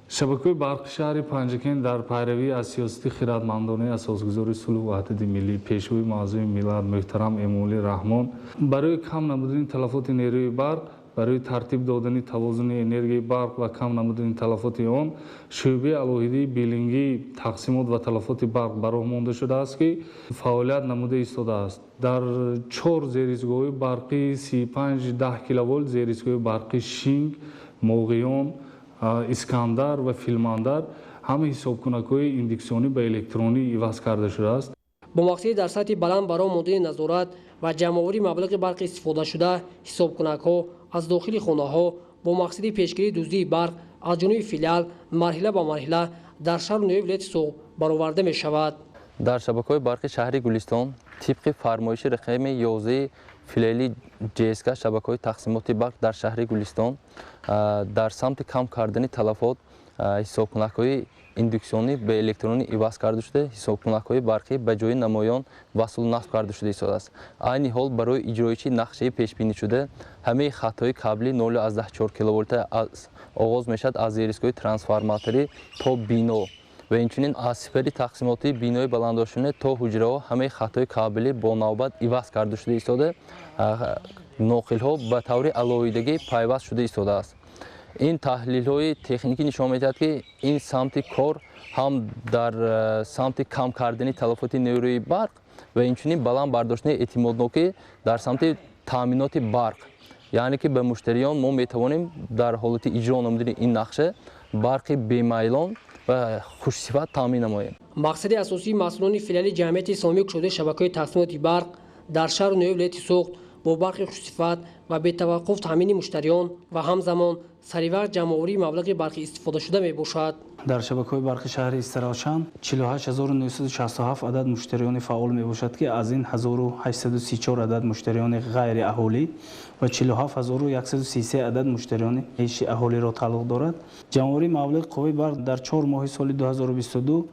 شبکه برق شهر پنجکین در پیروی از سیاست خردمندانه اساسگذار صلح و وحدت ملی پیشوی معظم ملت محترم امامعلی رحمان برای کم نمودن تلفات نیروی برق برای ترتیب دادن توازن انرژی برق و کم نمودن تلفات آن شعبه علاهده بیلینگی تقسیمات و تلفات برق براه مانده شده است که فعالیت نموده ایستاده است. در 4 زیرایستگاه برقی 35-10 کیلوولت زیرایستگاه برقی شینگ، موقعیان، искандар ва филмандар ҳама ҳисобкунакҳои индуксионӣ ба электронӣ иваз карда шудааст. бо мақсади дар сатҳи баланд барои мондани назорат ва ҷамъоварии маблағи барқи истифодашуда ҳисобкунакҳо аз дохили хонаҳо бо мақсади пешгирии дуздии барқ аз ҷониби филиал марҳила ба марҳила дар шаҳру ноёи вилояти Соғ бароварда мешавад. дар шабакаҳои барқи шаҳри Гулистон тибқи фармоиши рақами 11 филиали ҷСК шабакаҳои тақсимоти барқ дар шаҳри Гулистон дар самти кам кардани талафот ҳисобкунакҳои индуксионӣ ба электронӣ иваз карда шуда ҳисобкунакҳои барқӣ ба ҷои намоён васул насб карда шуда истодааст. айни ҳол барои иҷроичи нақшаи пешбинишуда ҳамаи хатҳои кабли 0.4 киловолта оғоз мешавад аз зерискоҳи трансформаторӣ то бино ва инчунин аз сипари тақсимоти бинои баландошуна то ҳуҷраҳо ҳамаи хатҳои кабли бо навбат иваз карда шуда истода ноқилҳо ба таври алоҳидагӣ пайваст шуда истодааст. ин таҳлилҳои техникӣ нишон медиҳад ки ин самти кор ҳам дар самти кам кардани талафоти нерӯи барқ ва инчунин баланд бардоштани эътимоднокӣ дар самти таъминоти барқ, яъне ки ба муштариён мо метавонем дар ҳолати иҷро намудани ин нақша барқи бемайлон ва хушсифат таъмин намоем. мақсади асосии масъулони филиали ҷамъияти исламии кушодаи шабакаҳои тақсимоти барқ дар шаҳру ноёи вилояти Соғд бо барқи хушсифат ва бетаваққуф таъмини муштариён ва ҳамзамон саривақт ҷамъоварии маблағи барқи истифодашуда мебошад. дар шабакаҳои барқи шаҳри Истаралшан 48967 адад муштариёни фаъол мебошад ки аз ин 1834 адад муштариёни ғайриаҳолӣ ва 47133 адад муштариёни иши аҳолиро тааллуқ дорад. ҷамъоварии маблағи қувваи барқ дар 4 моҳи соли 2022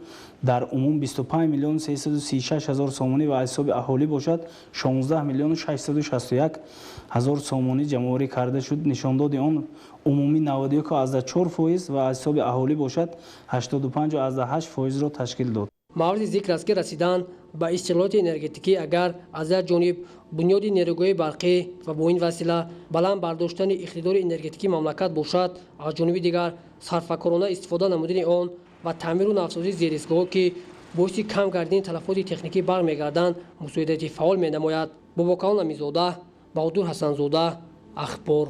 дар умум 25 миллион 336 ҳазор сомонӣ ва аз ҳисоби аҳолӣ бошад 16 миллион 661 ҳазор сомонӣ ҷамъоварӣ карда шуд. нишондоди он умумӣ 91.4% ва аз ҳисоби аҳолӣ бошад 85.8%-ро ташкил дод. мавриди зикр аст ки расидан ба истиқлолияти энергетикӣ агар аз як ҷониб бунёди нерӯгоҳии барқӣ ва бо ин васила баланд бардоштани иқтидори энергетикии мамлакат бошад, аз ҷониби дигар сарфакорона истифода намудани он ва таъмиру навсозии зеристгоҳҳо ки боиси кам гардидани талафоти техникӣ барқ мегарданд мусоидати фаъол менамояд. Бобокалон Амизода, Баҳодур Ҳасанзода, Ахбор.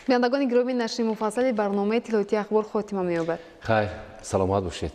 бинандагони гиромӣ, нашри муфассали барномаи иттилоъотии ахбор хотима меёбад. хайр, саломат бошед.